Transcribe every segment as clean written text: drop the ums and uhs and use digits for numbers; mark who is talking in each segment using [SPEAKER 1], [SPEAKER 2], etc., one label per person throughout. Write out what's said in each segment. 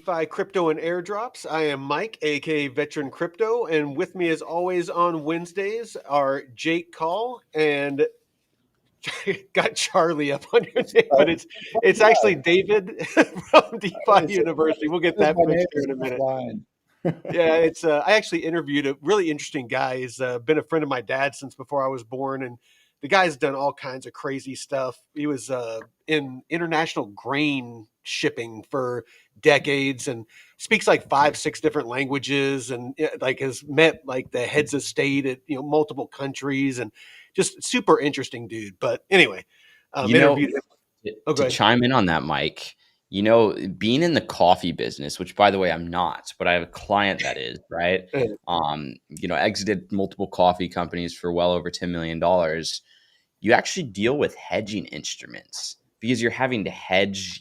[SPEAKER 1] DeFi Crypto and Airdrops. I am Mike, aka Veteran Crypto, and with me, as always, on Wednesdays are Jake Call and got Charlie up on your name, but it's actually David from DeFi
[SPEAKER 2] It
[SPEAKER 1] University. We'll get
[SPEAKER 2] says
[SPEAKER 1] that
[SPEAKER 2] my name
[SPEAKER 1] fixed here
[SPEAKER 2] is
[SPEAKER 1] in a minute.
[SPEAKER 2] offline.
[SPEAKER 1] Yeah, it's I actually interviewed a really interesting guy. He's been a friend of my dad since before I was born, and the guy's done all kinds of crazy stuff. He was in international grain shipping for decades and speaks like five, six different languages, and like has met like the heads of state at multiple countries, and just super interesting dude. But anyway,
[SPEAKER 3] You know,
[SPEAKER 1] interviewed him. Oh,
[SPEAKER 3] to
[SPEAKER 1] good.
[SPEAKER 3] chime in on that, Mike, being in the coffee business, which by the way, I'm not, but I have a client that is, right? Exited multiple coffee companies for well over $10 million. You actually deal with hedging instruments because you're having to hedge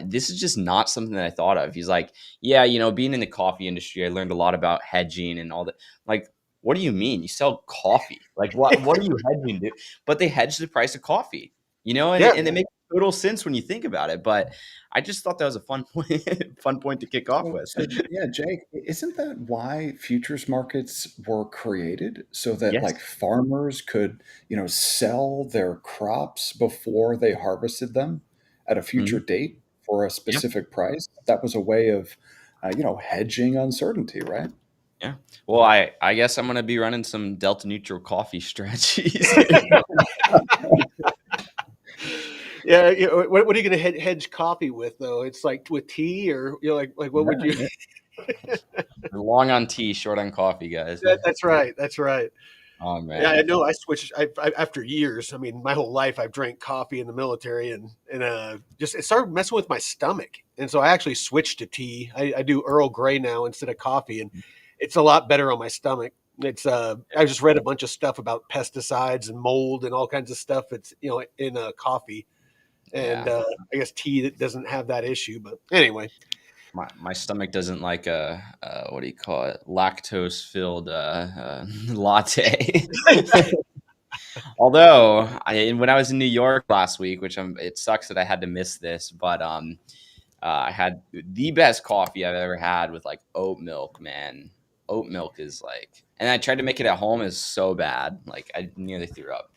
[SPEAKER 3] this is just not something that I thought of. He's like, yeah, being in the coffee industry, I learned a lot about hedging and all that. Like, what do you mean? You sell coffee? Like, what are you hedging, dude? But they hedge the price of coffee, and
[SPEAKER 1] Yeah.
[SPEAKER 3] it makes total sense when you think about it. But I just thought that was a fun point, fun point to kick off with.
[SPEAKER 2] Yeah, Jake, isn't that why futures markets were created? So that
[SPEAKER 3] Yes.
[SPEAKER 2] like farmers could, sell their crops before they harvested them at a future
[SPEAKER 3] Mhm.
[SPEAKER 2] date for a
[SPEAKER 3] Yeah.
[SPEAKER 2] specific price. That was a way of, hedging uncertainty, right?
[SPEAKER 3] Yeah. Well, I guess I'm gonna be running some delta neutral coffee strategies.
[SPEAKER 1] Yeah, what are you going to hedge coffee with though? It's like with tea, or like what would you?
[SPEAKER 2] Yeah,
[SPEAKER 3] Long on tea, short on coffee, guys.
[SPEAKER 1] That's right. That's right.
[SPEAKER 3] Oh
[SPEAKER 1] Yeah, I
[SPEAKER 3] man.
[SPEAKER 1] know. I switched after years. I mean, my whole life I've drank coffee in the military, and just it started messing with my stomach, and so I actually switched to tea. I do Earl Grey now instead of coffee, and it's a lot better on my stomach. It's I just read a bunch of stuff about pesticides and mold and all kinds of stuff. It's in coffee, and
[SPEAKER 3] Yeah.
[SPEAKER 1] I guess tea that doesn't have that issue. But anyway,
[SPEAKER 3] My stomach doesn't like a what do you call it? Lactose filled latte. Although when I was in New York last week, it sucks that I had to miss this, but I had the best coffee I've ever had with like oat milk, man. Oat milk is like, and I tried to make it at home is so bad. Like I nearly threw up.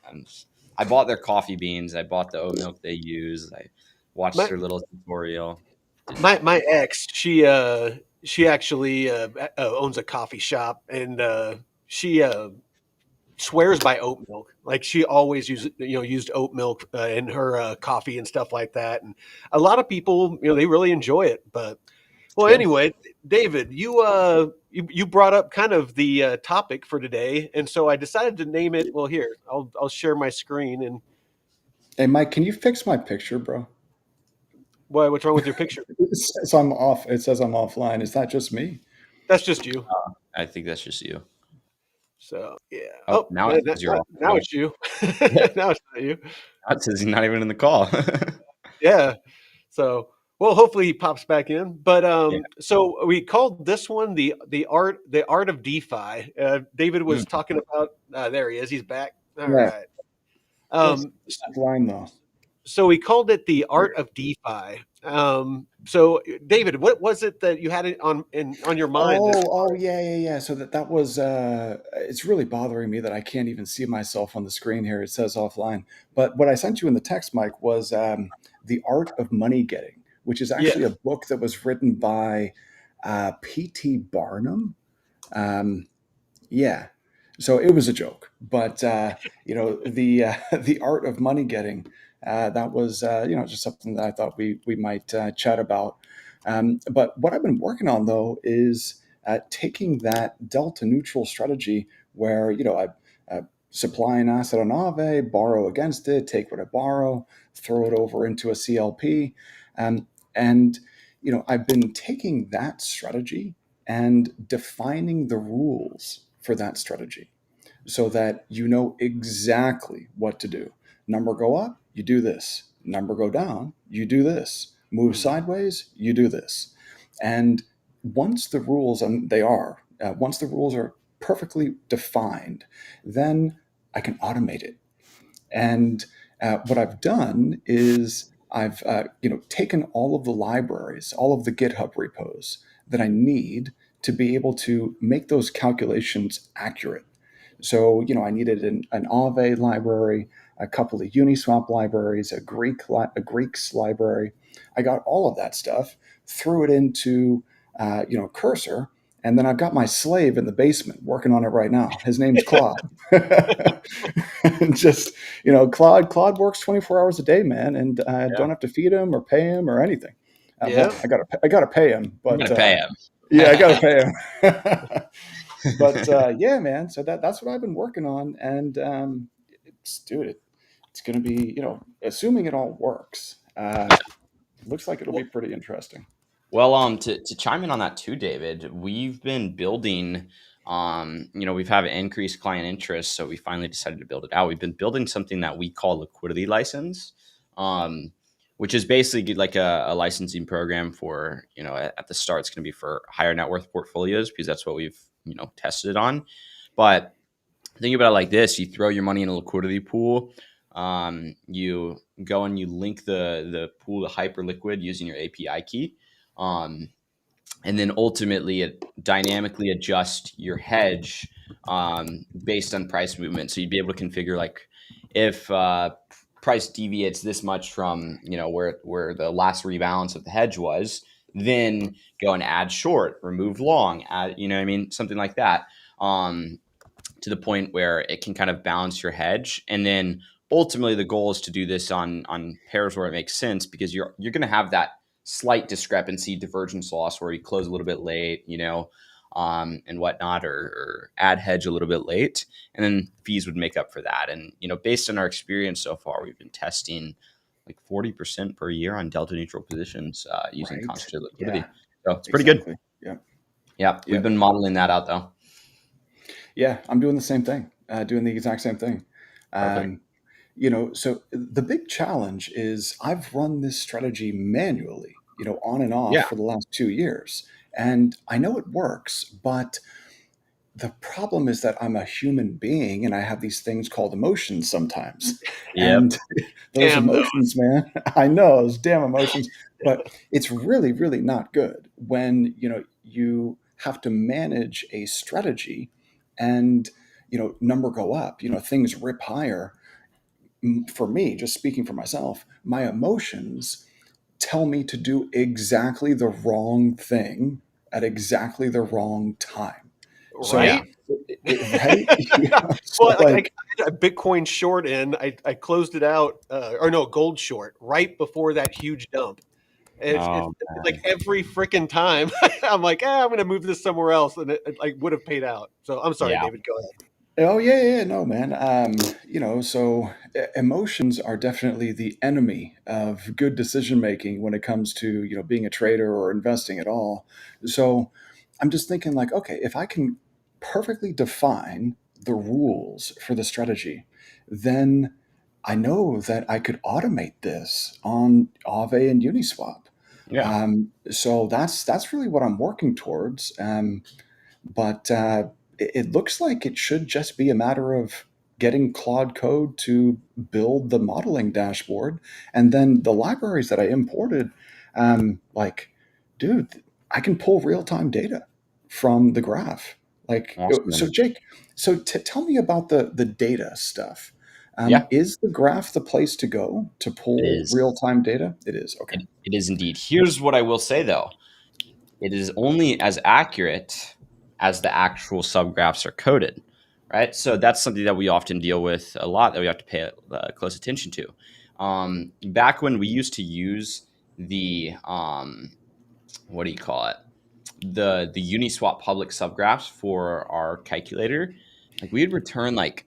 [SPEAKER 3] I bought their coffee beans. I bought the oat milk they use. I watched
[SPEAKER 1] my
[SPEAKER 3] their little tutorial. Didn't
[SPEAKER 1] my ex, she actually owns a coffee shop, and she swears by oat milk. Like she always used oat milk in her coffee and stuff like that. And a lot of people, they really enjoy it. But well,
[SPEAKER 3] good.
[SPEAKER 1] anyway, David, you brought up kind of the topic for today, and so I decided to name it. Well, here I'll share my screen. And
[SPEAKER 2] Hey, Mike, can you fix my picture, bro?
[SPEAKER 1] what's wrong with your picture?
[SPEAKER 2] It says I'm off. It says I'm offline. Is that just me?
[SPEAKER 1] That's just you.
[SPEAKER 3] I think that's just you.
[SPEAKER 1] So yeah.
[SPEAKER 3] Oh,
[SPEAKER 1] Oh,
[SPEAKER 3] now it says you're off.
[SPEAKER 1] now it's you. Now it's not you.
[SPEAKER 3] Now it says he's not even in the call.
[SPEAKER 1] Yeah. So, well, hopefully he pops back in. But
[SPEAKER 3] Yeah.
[SPEAKER 1] so we called this one the art of DeFi. David was
[SPEAKER 3] Mm.
[SPEAKER 1] talking about. There he is. He's back. All
[SPEAKER 2] Yeah.
[SPEAKER 1] right.
[SPEAKER 2] What's
[SPEAKER 1] Um,
[SPEAKER 2] the line though?
[SPEAKER 1] so we called it the art of DeFi. So David, what was it that you had it on your mind?
[SPEAKER 2] Yeah. So that was it's really bothering me that I can't even see myself on the screen here. It says offline. But what I sent you in the text, Mike, was The Art of Money Getting, which is
[SPEAKER 1] Yeah.
[SPEAKER 2] actually a book that was written by P.T. Barnum. Um, yeah. So it was a joke, but the the art of money getting, that was just something that I thought we might chat about. But what I've been working on though is taking that delta neutral strategy where I supply an asset on Aave, borrow against it, take what I borrow, throw it over into a CLP, and I've been taking that strategy and defining the rules for that strategy so that you know exactly what to do. Number go up, you do this. Number go down, you do this. Move
[SPEAKER 1] Mhm.
[SPEAKER 2] sideways, you do this. And once the rules, and once the rules are perfectly defined, then I can automate it. And what I've done is I've taken all of the libraries, all of the GitHub repos that I need to be able to make those calculations accurate. So, I needed an Aave library, a couple of Uniswap libraries, a Greeks library. I got all of that stuff, threw it into Cursor, and then I've got my slave in the basement working on it right now. His name's Claude. And just Claude works 24 hours a day, man, and I
[SPEAKER 3] Yeah.
[SPEAKER 2] don't have to feed him or pay him or anything.
[SPEAKER 1] Yeah.
[SPEAKER 2] Well, I gotta pay him,
[SPEAKER 3] I'm
[SPEAKER 2] but
[SPEAKER 3] gonna pay him.
[SPEAKER 2] yeah, I gotta pay him. But yeah, man. So that's what I've been working on, and it's gonna be assuming it all works. Looks like it'll be
[SPEAKER 3] Well,
[SPEAKER 2] pretty interesting.
[SPEAKER 3] to chime in on that too, David, we've been building, we've had increased client interest, so we finally decided to build it out. We've been building something that we call liquidity license, um, which is basically like a licensing program for, at the start, it's going to be for higher net worth portfolios because that's what we've, tested it on. But think about it like this: you throw your money in a liquidity pool. You go and you link the pool to Hyperliquid using your API key. Um, and then ultimately it dynamically adjusts your hedge based on price movement. So you'd be able to configure like if price deviates this much from where the last rebalance of the hedge was, then go and add short, remove long, add what I mean, something like that. To the point where it can kind of balance your hedge. And then ultimately the goal is to do this on pairs where it makes sense, because you're going to have that slight discrepancy, divergence loss, where you close a little bit late, and whatnot, or add hedge a little bit late, and then fees would make up for that. And based on our experience so far, we've been testing like 40% per year on delta neutral positions using
[SPEAKER 2] Right?
[SPEAKER 3] concentrated
[SPEAKER 2] Yeah,
[SPEAKER 3] liquidity. So it's pretty good.
[SPEAKER 2] exactly. Yeah,
[SPEAKER 3] Yeah, we've
[SPEAKER 2] yeah,
[SPEAKER 3] been modeling that out though.
[SPEAKER 2] yeah. I'm doing the same thing. Doing the exact same thing.
[SPEAKER 3] Perfect.
[SPEAKER 2] Um, so the big challenge is I've run this strategy manually, on and off
[SPEAKER 3] Yeah.
[SPEAKER 2] for the last 2 years, and I know it works, but the problem is that I'm a human being and I have these things called emotions sometimes.
[SPEAKER 3] Yep.
[SPEAKER 2] And those
[SPEAKER 1] Damn
[SPEAKER 2] emotions, man, I know those damn emotions, but it's really, really not good when, you have to manage a strategy and, number go up, things rip higher. For me, just speaking for myself, my emotions tell me to do exactly the wrong thing at exactly the wrong time. So,
[SPEAKER 3] Yeah.
[SPEAKER 1] Right?
[SPEAKER 2] right? So,
[SPEAKER 1] Well, like I
[SPEAKER 2] like,
[SPEAKER 1] got a Bitcoin short in, I closed it out, or no, gold short right before that huge dump. It's
[SPEAKER 3] Oh,
[SPEAKER 1] like every freaking time I'm like, I'm gonna move this somewhere else, and it like would have paid out. So I'm sorry,
[SPEAKER 3] yeah.
[SPEAKER 1] David. Go ahead.
[SPEAKER 2] oh yeah, yeah, no, man. So emotions are definitely the enemy of good decision making when it comes to being a trader or investing at all. So I'm just thinking like, okay, if I can perfectly define the rules for the strategy, then I know that I could automate this on Aave and Uniswap.
[SPEAKER 3] Yeah.
[SPEAKER 2] So that's really what I'm working towards. But it looks like it should just be a matter of getting Claude Code to build the modeling dashboard, and then the libraries that I imported, like, dude, I can pull real time data from the graph. Like,
[SPEAKER 3] Awesome.
[SPEAKER 2] so
[SPEAKER 3] Man.
[SPEAKER 2] Jake, so tell me about the data stuff.
[SPEAKER 3] Yeah,
[SPEAKER 2] Is the graph the place to go to
[SPEAKER 3] it
[SPEAKER 2] pull
[SPEAKER 3] is.
[SPEAKER 2] real time data? It is. Okay.
[SPEAKER 3] It is indeed. Here's what I will say though. It is only as accurate as the actual subgraphs are coded, right? So that's something that we often deal with a lot, that we have to pay close attention to. Back when we used to use the what do you call it? The Uniswap public subgraphs for our calculator, like we'd return like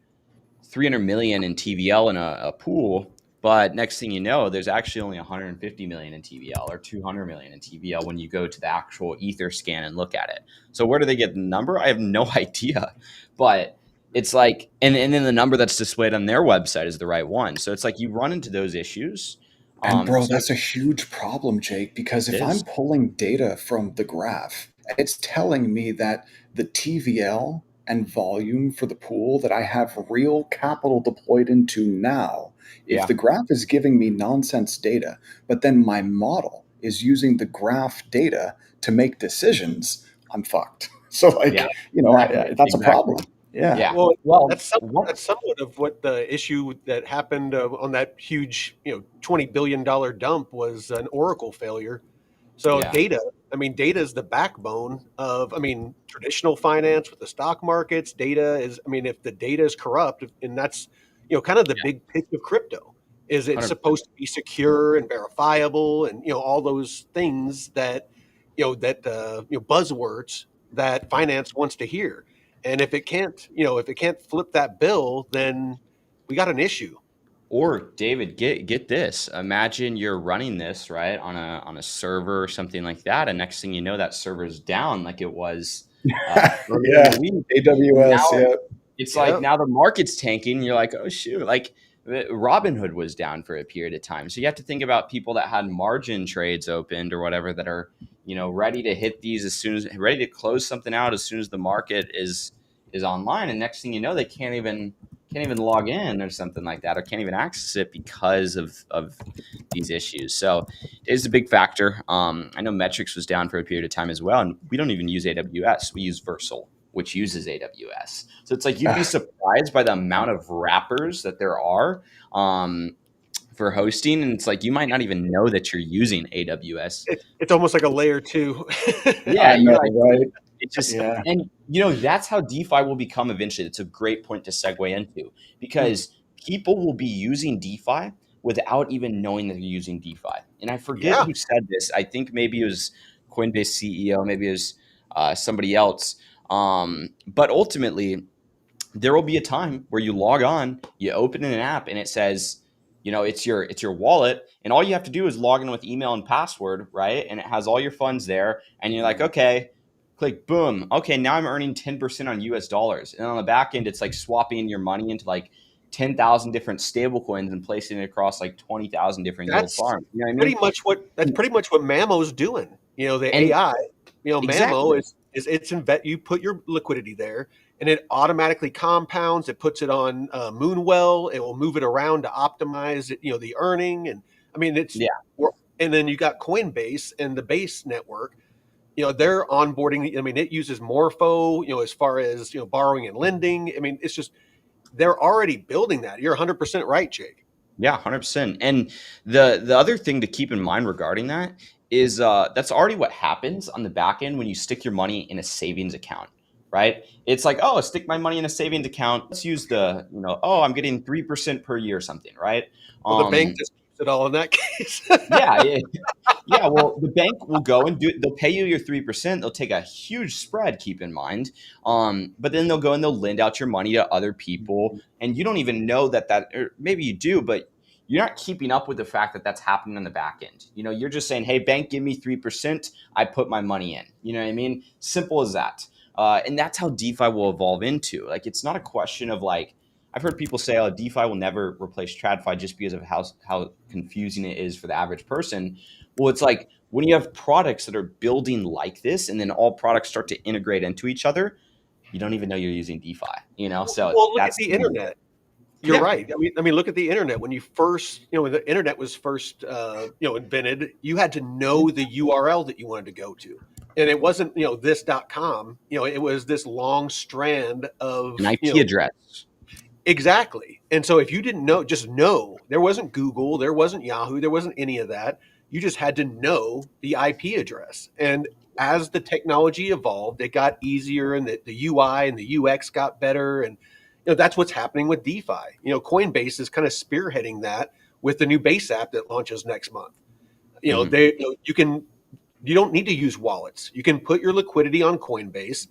[SPEAKER 3] 300 million in TVL in a pool, but next thing you know, there's actually only 150 million in TVL or 200 million in TVL when you go to the actual Ether scan and look at it. So where do they get the number? I have no idea, but it's like, and then the number that's displayed on their website is the right one. So it's like you run into those issues.
[SPEAKER 2] And bro,
[SPEAKER 3] So
[SPEAKER 2] that's a huge problem, Jake, because
[SPEAKER 3] it
[SPEAKER 2] if
[SPEAKER 3] is.
[SPEAKER 2] I'm pulling data from the graph, it's telling me that the TVL and volume for the pool that I have real capital deployed into now If
[SPEAKER 3] Yeah.
[SPEAKER 2] the graph is giving me nonsense data, but then my model is using the graph data to make decisions, I'm fucked. So
[SPEAKER 3] Yeah.
[SPEAKER 2] like,
[SPEAKER 3] Exactly.
[SPEAKER 2] that's a
[SPEAKER 3] Exactly.
[SPEAKER 2] problem. Yeah.
[SPEAKER 3] Yeah.
[SPEAKER 1] Well,
[SPEAKER 3] Well,
[SPEAKER 1] that's
[SPEAKER 3] what?
[SPEAKER 1] that's somewhat of what the issue that happened on that huge, $20 billion dump was an Oracle failure. So
[SPEAKER 3] Yeah.
[SPEAKER 1] data, I mean, data is the backbone of, I mean, traditional finance with the stock markets. Data is, I mean, if the data is corrupt, and that's, kind of the
[SPEAKER 3] Yeah.
[SPEAKER 1] big pitch of crypto, is it's
[SPEAKER 3] 100%.
[SPEAKER 1] supposed to be secure and verifiable, and all those things that, buzzwords that finance wants to hear. And if it can't flip that bill, then we got an issue.
[SPEAKER 3] Or David, get this. Imagine you're running this right on a server or something like that, and next thing you know, that server's down like it was earlier in the
[SPEAKER 2] Yeah.
[SPEAKER 3] week. And
[SPEAKER 2] AWS.
[SPEAKER 3] now
[SPEAKER 2] Yeah.
[SPEAKER 3] it's like
[SPEAKER 1] Yeah,
[SPEAKER 3] now the market's tanking. And you're like, oh shoot! Like Robinhood was down for a period of time, so you have to think about people that had margin trades opened or whatever that are ready to hit these as soon as ready to close something out as soon as the market is online, and next thing you know, they can't even log in or something like that, or can't even access it because of these issues. So it is a big factor. I know Metrics was down for a period of time as well, and we don't even use AWS. We use Versal, which uses AWS. So it's like you'd be surprised by the amount of wrappers that there are for hosting, and it's like you might not even know that you're using AWS.
[SPEAKER 1] it's almost like a layer two.
[SPEAKER 3] Yeah,
[SPEAKER 2] I
[SPEAKER 3] you're
[SPEAKER 2] know,
[SPEAKER 3] like,
[SPEAKER 2] right?
[SPEAKER 3] it's just,
[SPEAKER 2] Yeah.
[SPEAKER 3] and that's how DeFi will become eventually. It's a great point to segue into
[SPEAKER 1] Hmm.
[SPEAKER 3] because people will be using DeFi without even knowing that they're using DeFi. And I forget
[SPEAKER 1] Yeah,
[SPEAKER 3] who said this. I think maybe it was Coinbase CEO, maybe it was somebody else. But ultimately, there will be a time where you log on, you open an app, and it says, it's your wallet, and all you have to do is log in with email and password, right? And it has all your funds there, and you're like, okay, click, boom, okay, now I'm earning 10% on US dollars, and on the back end, it's like swapping your money into like 10,000 different stable coins and placing it across like 20,000 different yield
[SPEAKER 1] that's
[SPEAKER 3] farms. You know what I mean?
[SPEAKER 1] pretty much what Mammo's doing. The
[SPEAKER 3] And
[SPEAKER 1] AI. Mammo
[SPEAKER 3] exactly,
[SPEAKER 1] is it's invest. You put your liquidity there, and it automatically compounds. It puts it on Moonwell. It will move it around to optimize it. The earning, and I mean
[SPEAKER 3] yeah,
[SPEAKER 1] and then you got Coinbase and the Base network. They're onboarding. I mean, it uses Morpho. As far as borrowing and lending. I mean, it's just they're already building that. You're 100% right, Jake.
[SPEAKER 3] yeah, 100%. And the other thing to keep in mind regarding that is that's already what happens on the back end when you stick your money in a savings account, right? It's like, oh, stick my money in a savings account. Let's use oh, I'm getting 3% per year or something, right?
[SPEAKER 1] Well, the bank
[SPEAKER 3] Um,
[SPEAKER 1] just keeps it all in that case.
[SPEAKER 3] yeah, yeah, yeah, well, the bank will go and they'll pay you your 3%. They'll take a huge spread, keep in mind. But then they'll go and they'll lend out your money to other people. And you don't even know or maybe you do, but you're not keeping up with the fact that that's happening on the back end. You're just saying, hey, bank, give me 3%. I put my money in. You know what I mean? Simple as that. And that's how DeFi will evolve into. Like, it's not a question of like, I've heard people say, oh, DeFi will never replace TradFi just because of how confusing it is for the average person. Well, it's like when you have products that are building like this, and then all products start to integrate into each other, you don't even know you're using DeFi. So
[SPEAKER 1] Well, look at
[SPEAKER 3] that's
[SPEAKER 1] the internet. You're
[SPEAKER 3] yeah,
[SPEAKER 1] right. I mean, look at the internet. When you first, when the internet was first, invented, you had to know the URL that you wanted to go to, and it wasn't, this.com. It was this long strand
[SPEAKER 3] an
[SPEAKER 1] of,
[SPEAKER 3] IP address.
[SPEAKER 1] exactly. And so if you didn't know, just know there wasn't Google, there wasn't Yahoo, there wasn't any of that. You just had to know the IP address. And as the technology evolved, it got easier, and the UI and the UX got better. And that's what's happening with DeFi. Coinbase is kind of spearheading that with the new Base app that launches next month.
[SPEAKER 3] Hmm.
[SPEAKER 1] You don't need to use wallets. You can put your liquidity on Coinbase,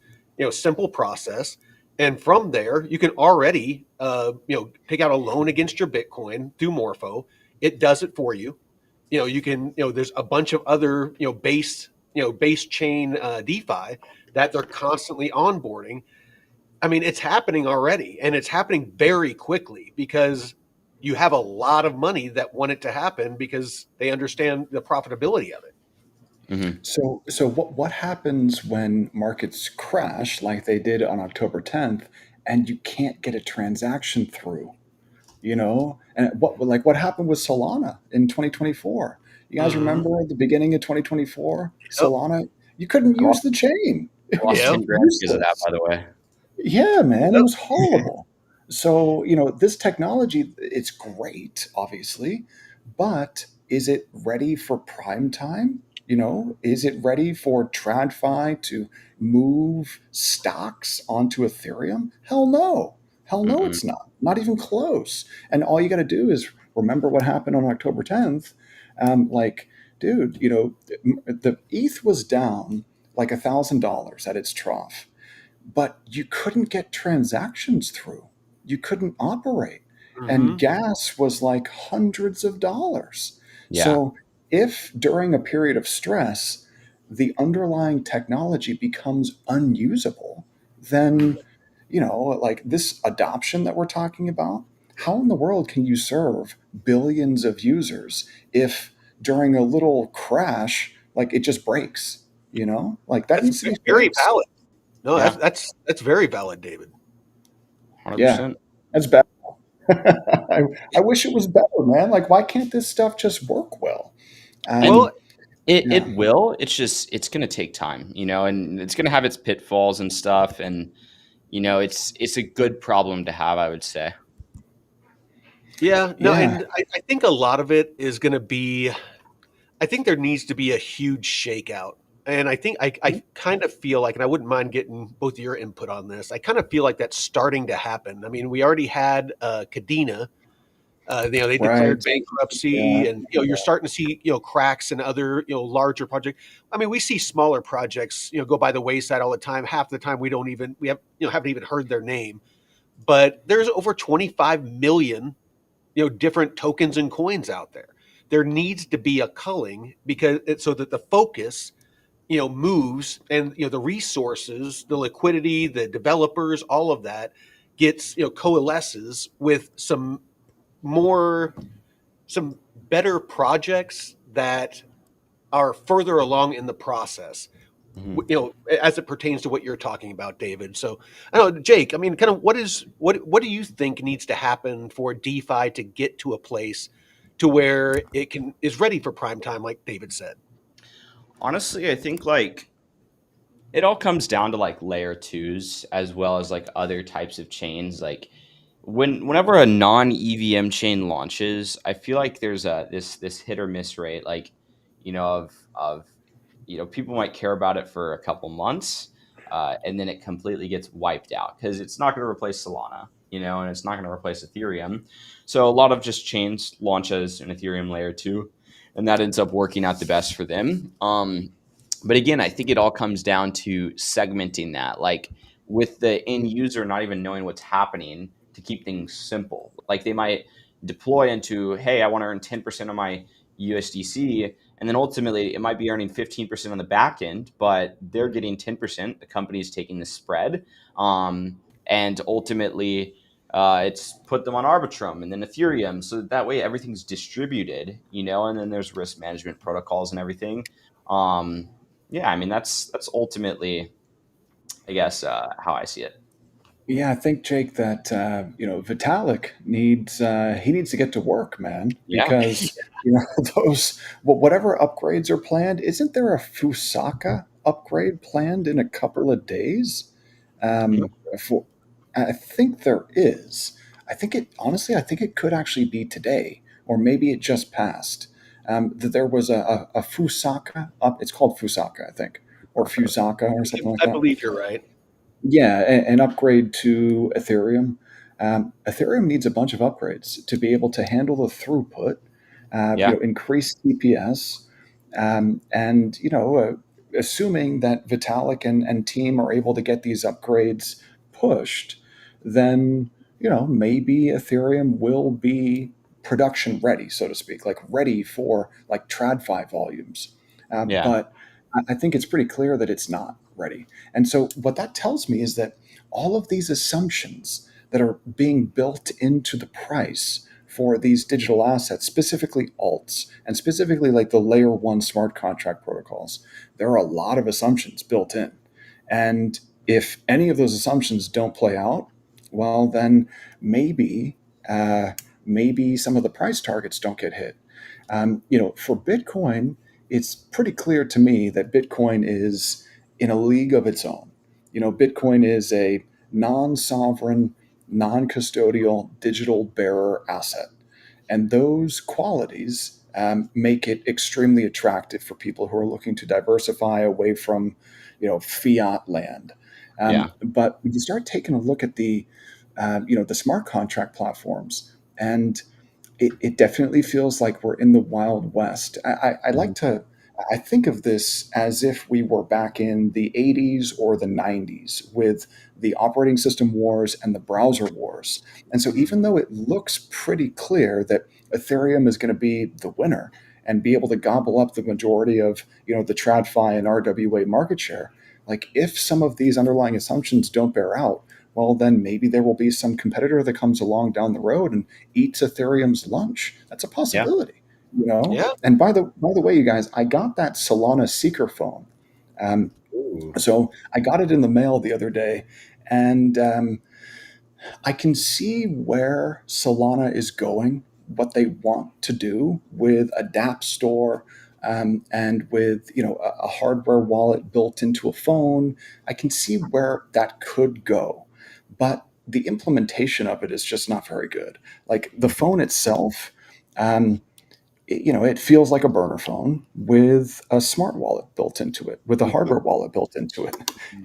[SPEAKER 1] simple process. And from there, you can already, take out a loan against your Bitcoin through Morpho. It does it for you. You can, there's a bunch of other, base chain DeFi that they're constantly onboarding. I mean, it's happening already, and it's happening very quickly because you have a lot of money that want it to happen because they understand the profitability of it.
[SPEAKER 3] Hmm.
[SPEAKER 2] So what happens when markets crash like they did on October 10th and you can't get a transaction through? And what happened with Solana in 2024? You guys
[SPEAKER 1] Hmm.
[SPEAKER 2] remember at the beginning of 2024,
[SPEAKER 1] Yep.
[SPEAKER 2] Solana, you couldn't
[SPEAKER 3] I lost,
[SPEAKER 2] use the chain. It
[SPEAKER 3] I lost
[SPEAKER 2] was
[SPEAKER 1] Yep.
[SPEAKER 3] 10 grand because of that,
[SPEAKER 2] useless.
[SPEAKER 3] by the way.
[SPEAKER 2] Yeah, man, it
[SPEAKER 1] Yep.
[SPEAKER 2] was horrible. So, this technology, it's great, obviously, but is it ready for prime time? Is it ready for TradFi to move stocks onto Ethereum? Hell no. Hell no,
[SPEAKER 3] Mm-mm.
[SPEAKER 2] it's not. Not even close. And all you got to do is remember what happened on October 10th. Like, dude, the ETH was down like $1,000 at its trough, but you couldn't get transactions through. You couldn't operate. And
[SPEAKER 1] Hmm.
[SPEAKER 2] gas was like hundreds of dollars.
[SPEAKER 3] Yeah.
[SPEAKER 2] So, if during a period of stress, the underlying technology becomes unusable, then, like this adoption that we're talking about, how in the world can you serve billions of users if during a little crash, like it just breaks? Like that
[SPEAKER 1] That's
[SPEAKER 2] needs to be
[SPEAKER 1] very
[SPEAKER 2] fixed.
[SPEAKER 1] valid. No,
[SPEAKER 3] Yeah.
[SPEAKER 1] that's very valid, David.
[SPEAKER 2] Yeah,
[SPEAKER 3] 100%.
[SPEAKER 2] that's bad. I wish it was better, man. Like, why can't this stuff just work well?
[SPEAKER 1] Well,
[SPEAKER 2] Um,
[SPEAKER 3] It
[SPEAKER 2] yeah,
[SPEAKER 3] will. It's gonna take time, and it's gonna have its pitfalls and stuff. And it's a good problem to have, I would say.
[SPEAKER 1] yeah, no,
[SPEAKER 2] yeah,
[SPEAKER 1] and I think a lot of it is going to be. I think there needs to be a huge shakeout. And I think I kind of feel like, and I wouldn't mind getting both of your input on this. I kind of feel like that's starting to happen. I mean, we already had Cadena. They
[SPEAKER 2] right.
[SPEAKER 1] declared
[SPEAKER 2] Yeah,
[SPEAKER 1] bankruptcy, and you're starting to see cracks in other larger projects. I mean, we see smaller projects go by the wayside all the time. Half the time we have haven't even heard their name. But there's over 25 million different tokens and coins out there. There needs to be a culling so that the focus moves, and the resources, the liquidity, the developers, all of that gets coalesces with more some better projects that are further along in the process,
[SPEAKER 3] Mhm.
[SPEAKER 1] as it pertains to what you're talking about, David. So I don't know, Jake, I mean, kind of what do you think needs to happen for DeFi to get to a place to where it can is ready for prime time, like David said?
[SPEAKER 3] Honestly, I think like it all comes down to like layer twos as well as like other types of chains. Like whenever a non EVM chain launches, I feel like there's this hit or miss rate, like of people might care about it for a couple months, and then it completely gets wiped out because it's not going to replace Solana, and it's not going to replace Ethereum. So a lot of just chains launch as an Ethereum layer two, and that ends up working out the best for them. But again, I think it all comes down to segmenting that, like with the end user not even knowing what's happening to keep things simple. Like they might deploy into, hey, I want to earn 10% of my USDC. And then ultimately it might be earning 15% on the back end, but they're getting 10%. The company's taking the spread. And ultimately, it's put them on Arbitrum and then Ethereum. So that way everything's distributed, and then there's risk management protocols and everything. Um, yeah, I mean that's ultimately, I guess, how I see it.
[SPEAKER 2] yeah. I think Jake that Vitalik needs to get to work, man,
[SPEAKER 3] Yeah.
[SPEAKER 2] because those whatever upgrades are planned. Isn't there a Fusaka upgrade planned in a couple of days?
[SPEAKER 3] Yep.
[SPEAKER 2] For I think there is. I think it could actually be today, or maybe it just passed. That there was a Fusaka up. It's called Fusaka, I think, or Fusaka or something like
[SPEAKER 1] I
[SPEAKER 2] that.
[SPEAKER 1] believe you're right.
[SPEAKER 2] Yeah, an upgrade to Ethereum. Ethereum needs a bunch of upgrades to be able to handle the throughput,
[SPEAKER 3] Yeah.
[SPEAKER 2] increase TPS, and assuming that Vitalik and team are able to get these upgrades pushed, then maybe Ethereum will be production ready, so to speak, like ready for like TradFi volumes.
[SPEAKER 3] Yeah.
[SPEAKER 2] But I think it's pretty clear that it's not ready. And so, what that tells me is that all of these assumptions that are being built into the price for these digital assets, specifically alts, and specifically like the layer one smart contract protocols, there are a lot of assumptions built in. And if any of those assumptions don't play out, well, then maybe, uh, maybe some of the price targets don't get hit. For Bitcoin, it's pretty clear to me that Bitcoin is in a league of its own. Bitcoin is a non-sovereign, non-custodial digital bearer asset, and those qualities make it extremely attractive for people who are looking to diversify away from, fiat land.
[SPEAKER 3] Yeah.
[SPEAKER 2] But when you start taking a look at the smart contract platforms, and it definitely feels like we're in the Wild West. I like
[SPEAKER 3] Mhm.
[SPEAKER 2] to, I think of this as if we were back in the 80s or the 90s with the operating system wars and the browser wars. And so, even though it looks pretty clear that Ethereum is going to be the winner and be able to gobble up the majority of the TradFi and RWA market share, like if some of these underlying assumptions don't bear out, well, then maybe there will be some competitor that comes along down the road and eats Ethereum's lunch. That's a
[SPEAKER 3] Yeah.
[SPEAKER 2] possibility.
[SPEAKER 1] Yeah.
[SPEAKER 2] And by the way, you guys, I got that Solana Seeker phone. Um,
[SPEAKER 3] Ooh.
[SPEAKER 2] so I got it in the mail the other day, and I can see where Solana is going, what they want to do with a DApp store, and with a hardware wallet built into a phone. I can see where that could go, but the implementation of it is just not very good. Like the phone itself, um, it feels like a burner phone with a smart wallet built into it, with a
[SPEAKER 1] Mhm.
[SPEAKER 2] hardware wallet built into it.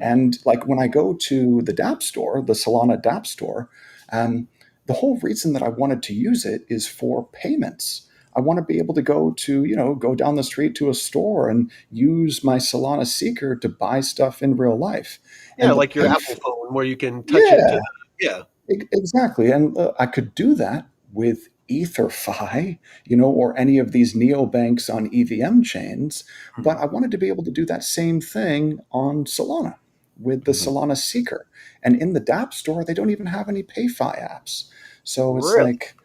[SPEAKER 2] And like when I go to the DApp store, the Solana DApp store, um, the whole reason that I wanted to use it is for payments. I want to be able to go down the street to a store and use my Solana Seeker to buy stuff in real life.
[SPEAKER 1] Yeah,
[SPEAKER 2] And the
[SPEAKER 1] like your
[SPEAKER 2] pay,
[SPEAKER 1] Apple phone where you can touch it to
[SPEAKER 2] yeah,
[SPEAKER 1] yeah.
[SPEAKER 2] Exactly. And I could do that with EtherFi, or any of these neobanks on EVM chains. But
[SPEAKER 1] Mhm.
[SPEAKER 2] I wanted to be able to do that same thing on Solana with the
[SPEAKER 3] Mhm.
[SPEAKER 2] Solana Seeker. And in the dApp store, they don't even have any PayFi apps. So it's
[SPEAKER 1] Really?
[SPEAKER 2] like,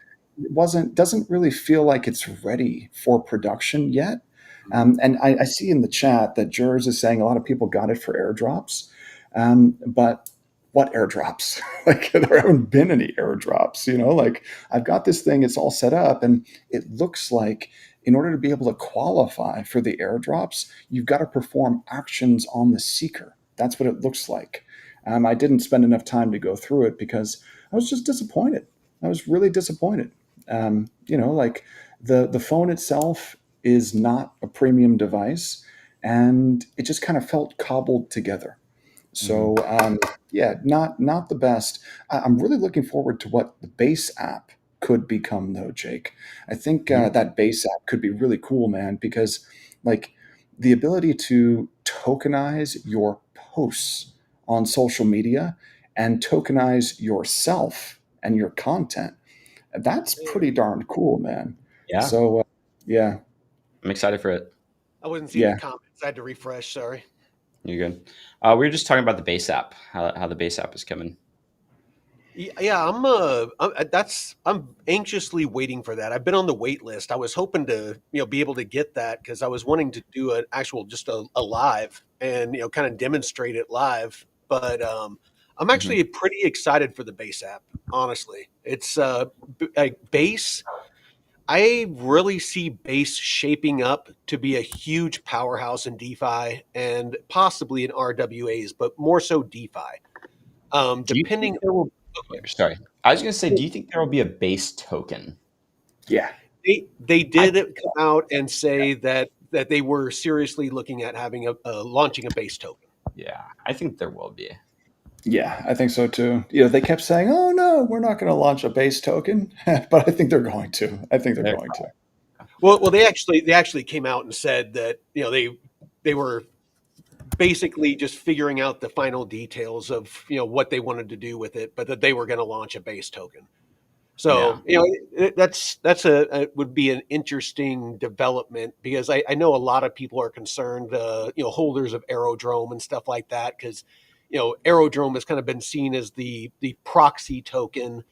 [SPEAKER 2] doesn't really feel like it's ready for production yet.
[SPEAKER 1] Mhm.
[SPEAKER 2] And I see in the chat that Jers is saying a lot of people got it for airdrops. But what airdrops? Like there haven't been any airdrops. Like I've got this thing, it's all set up, and it looks like in order to be able to qualify for the airdrops, you've got to perform actions on the seeker. That's what it looks like. I didn't spend enough time to go through it because I was just disappointed. I was really disappointed. Like the phone itself is not a premium device, and it just kind of felt cobbled together.
[SPEAKER 3] Mhm.
[SPEAKER 2] So yeah, not the best. I'm really looking forward to what the base app could become, though, Jake. I think
[SPEAKER 3] Mhm.
[SPEAKER 2] that base app could be really cool, man, because like the ability to tokenize your posts on social media and tokenize yourself and your content, that's pretty darn cool, man.
[SPEAKER 3] Yeah.
[SPEAKER 2] So yeah,
[SPEAKER 3] I'm excited for it.
[SPEAKER 1] I wasn't seeing the
[SPEAKER 2] yeah,
[SPEAKER 1] comments. I had to refresh. Sorry.
[SPEAKER 3] You're good. We were just talking about the base app, how the base app is coming.
[SPEAKER 1] Yeah, I'm anxiously waiting for that. I've been on the wait list. I was hoping to, be able to get that because I was wanting to do an actual just a live and kind of demonstrate it live. But I'm
[SPEAKER 3] Mhm.
[SPEAKER 1] actually pretty excited for the base app. Honestly, it's like base. I really see base shaping up to be a huge powerhouse in DeFi and possibly in RWAs, but more so DeFi.
[SPEAKER 3] Do you think
[SPEAKER 1] Depending.
[SPEAKER 3] there will
[SPEAKER 1] Okay.
[SPEAKER 3] Sorry. I was gonna say, do you think there will be a base token?
[SPEAKER 2] yeah,
[SPEAKER 1] They
[SPEAKER 3] I
[SPEAKER 1] did come out and say that they were seriously looking at having a launching a base token.
[SPEAKER 3] Yeah, I think there will be.
[SPEAKER 2] yeah, I think so too. They kept saying, "Oh no, we're not going to launch a base token," but I think they're going to. I think they're
[SPEAKER 3] There
[SPEAKER 2] going to.
[SPEAKER 1] Well, they actually came out and said that they were basically just figuring out the final details of what they wanted to do with it, but that they were going to launch a base token.
[SPEAKER 3] Yeah.
[SPEAKER 1] So that's a would be an interesting development because I know a lot of people are concerned, holders of Aerodrome and stuff like that, because Aerodrome has kind of been seen as the proxy token,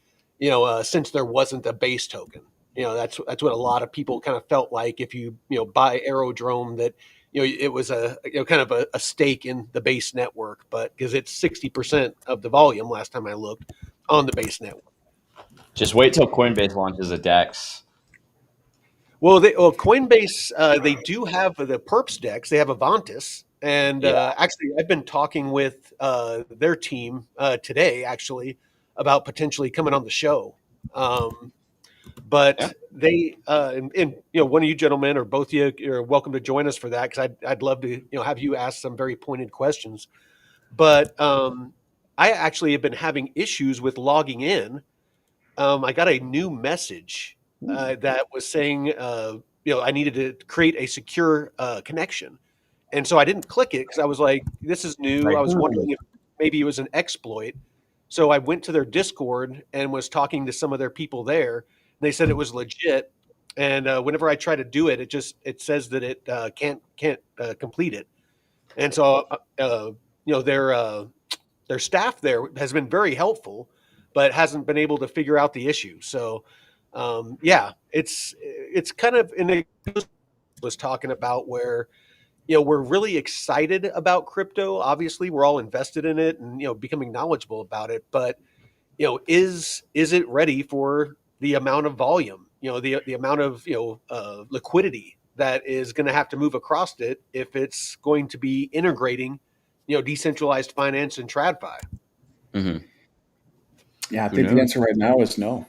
[SPEAKER 1] since there wasn't a base token. That's what a lot of people kind of felt like if you buy Aerodrome that it was a kind of a stake in the base network, but because it's 60% of the volume last time I looked on the base network.
[SPEAKER 3] Just wait till Coinbase launches a DEX.
[SPEAKER 1] Coinbase, they do have the Perps decks. They have Avantis, and
[SPEAKER 3] Yeah.
[SPEAKER 1] actually, I've been talking with their team today, actually, about potentially coming on the show. Um,
[SPEAKER 3] Yeah.
[SPEAKER 1] but they, and one of you gentlemen or both of you, you're welcome to join us for that because I'd love to have you ask some very pointed questions. But I actually have been having issues with logging in. I got a new message that was saying, I needed to create a secure connection. And so I didn't click it because I was like, this is new. I
[SPEAKER 3] Right.
[SPEAKER 1] was wondering if maybe it was an exploit. So I went to their Discord and was talking to some of their people there. They said it was legit. And whenever I try to do it, it says that it can't complete it. And so their staff there has been very helpful, but hasn't been able to figure out the issue. So, yeah, it's kind of in a was talking about where we're really excited about crypto. Obviously, we're all invested in it and becoming knowledgeable about it. But is it ready for the amount of volume? The amount of liquidity that is going to have to move across it if it's going to be integrating decentralized finance and TradFi.
[SPEAKER 3] Hmm.
[SPEAKER 2] Yeah, I
[SPEAKER 3] Who
[SPEAKER 2] think the
[SPEAKER 3] knows?
[SPEAKER 2] answer right now is no.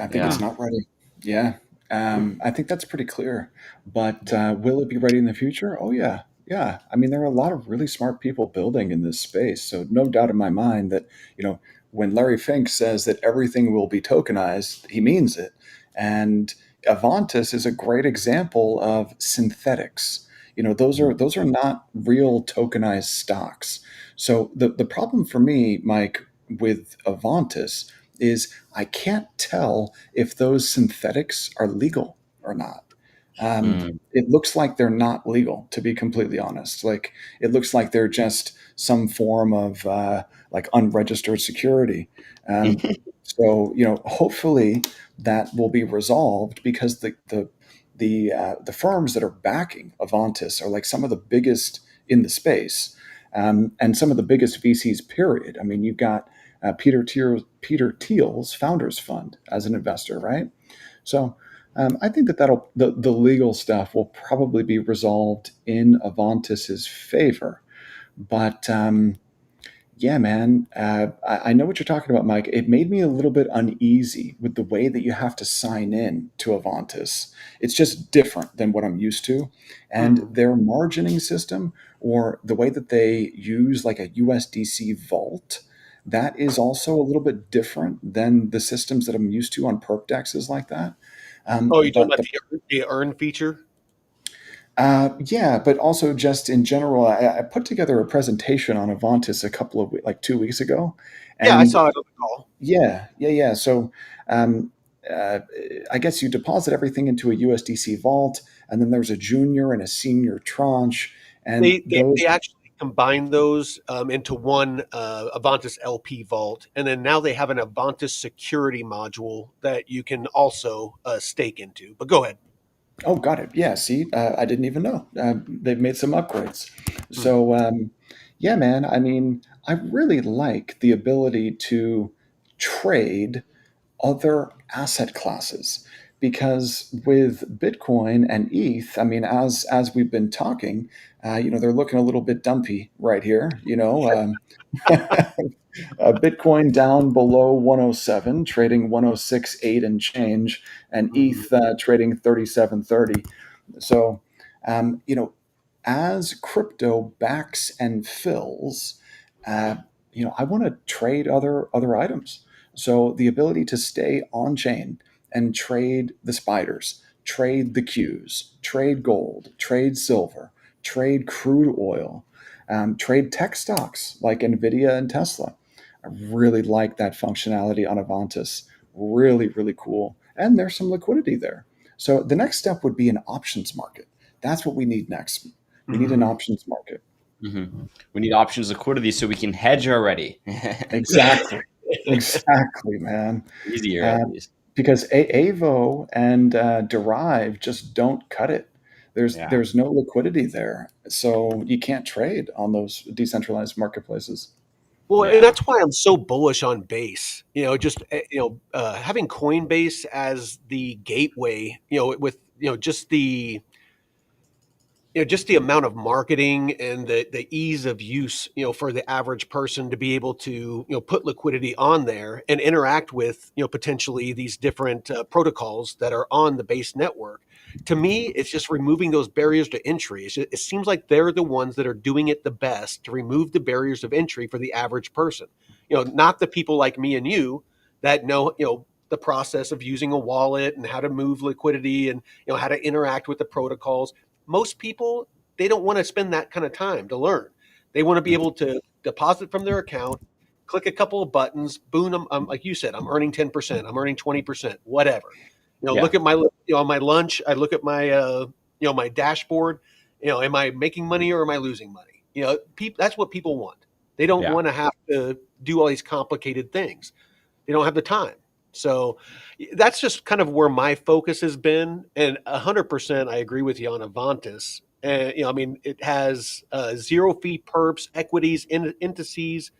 [SPEAKER 2] I think it's
[SPEAKER 3] Yeah.
[SPEAKER 2] not ready. Yeah. I think that's pretty clear. But will it be ready in the future? Oh, yeah. Yeah. I mean, there are a lot of really smart people building in this space. So, no doubt in my mind that, when Larry Fink says that everything will be tokenized, he means it. And Avantis is a great example of synthetics. Those are not real tokenized stocks. So, the problem for me, Mike, with Avantis is I can't tell if those synthetics are legal or not.
[SPEAKER 3] Mm.
[SPEAKER 2] It looks like they're not legal, to be completely honest. Like it looks like they're just some form of like unregistered security. Um, so hopefully that will be resolved because the firms that are backing Avantis are like some of the biggest in the space, and some of the biggest VCs. Period. I mean, you've got Peter Thiel's Founders Fund as an investor, right? So I think the legal stuff will probably be resolved in Avantis's favor. But yeah, man, I know what you're talking about, Mike. It made me a little bit uneasy with the way that you have to sign in to Avantis. It's just different than what I'm used to. And
[SPEAKER 1] Mhm.
[SPEAKER 2] their margining system, or the way that they use like a USDC vault, that is also a little bit different than the systems that I'm used to on perp dexes like that.
[SPEAKER 1] Oh, you're talking
[SPEAKER 2] But
[SPEAKER 1] about the earn feature?
[SPEAKER 2] yeah, but also just in general, I put together a presentation on Avantis a couple of like 2 weeks ago,
[SPEAKER 1] Yeah, I
[SPEAKER 2] and
[SPEAKER 1] saw it on the call.
[SPEAKER 2] yeah. So um, uh, I guess you deposit everything into a USDC vault, and then there's a junior and a senior tranche, and
[SPEAKER 1] They actually combined those into one Avantis LP vault, and then now they have an Avantis security module that you can also stake into. But go ahead.
[SPEAKER 2] oh, got it. Yeah, see, I didn't even know. They've made some upgrades.
[SPEAKER 1] Mhm.
[SPEAKER 2] So yeah, man. I mean, I really like the ability to trade other asset classes because with Bitcoin and ETH, I mean, as we've been talking, they're looking a little bit dumpy right here. Bitcoin down below 107, trading 106.8 and change, and
[SPEAKER 1] Mhm.
[SPEAKER 2] ETH trading 37.30. So, as crypto backs and fills, uh, I want to trade other items. So the ability to stay on chain and trade the spiders, trade the Qs, trade gold, trade silver, trade crude oil, trade tech stocks like Nvidia and Tesla. I really like that functionality on Avantis. Really, really cool. And there's some liquidity there. So the next step would be an options market. That's what we need next. We need an
[SPEAKER 1] Mhm.
[SPEAKER 2] options market.
[SPEAKER 3] Hmm. We need options liquidity so we can hedge already.
[SPEAKER 2] Exactly. Exactly, man.
[SPEAKER 3] Easier
[SPEAKER 2] Uh,
[SPEAKER 3] at least.
[SPEAKER 2] because Avo and Derive just don't cut it.
[SPEAKER 3] Yeah.
[SPEAKER 2] There's no liquidity there, so you can't trade on those decentralized marketplaces.
[SPEAKER 1] Well, and
[SPEAKER 3] Yeah.
[SPEAKER 1] that's why I'm so bullish on Base. Just having Coinbase as the gateway. With just the amount of marketing and the ease of use, for the average person to be able to, put liquidity on there and interact with, potentially these different protocols that are on the base network. To me, it's just removing those barriers to entry. It seems like they're the ones that are doing it the best to remove the barriers of entry for the average person. Not the people like me and you that know, the process of using a wallet and how to move liquidity and, how to interact with the protocols. Most people, they don't want to spend that kind of time to learn. They want to be able to deposit from their account, click a couple of buttons, boom. Like you said, I'm earning 10%, I'm earning 20%, whatever.
[SPEAKER 3] Yeah.
[SPEAKER 1] Look at my, on my lunch, I look at my, my dashboard. Am I making money or am I losing money? That's what people want. They don't
[SPEAKER 3] Yeah.
[SPEAKER 1] want to have to do all these complicated things. They don't have the time. So that's just kind of where my focus has been. And 100%, I agree with you on Avantis. And, I mean, it has zero fee perps, equities, indices,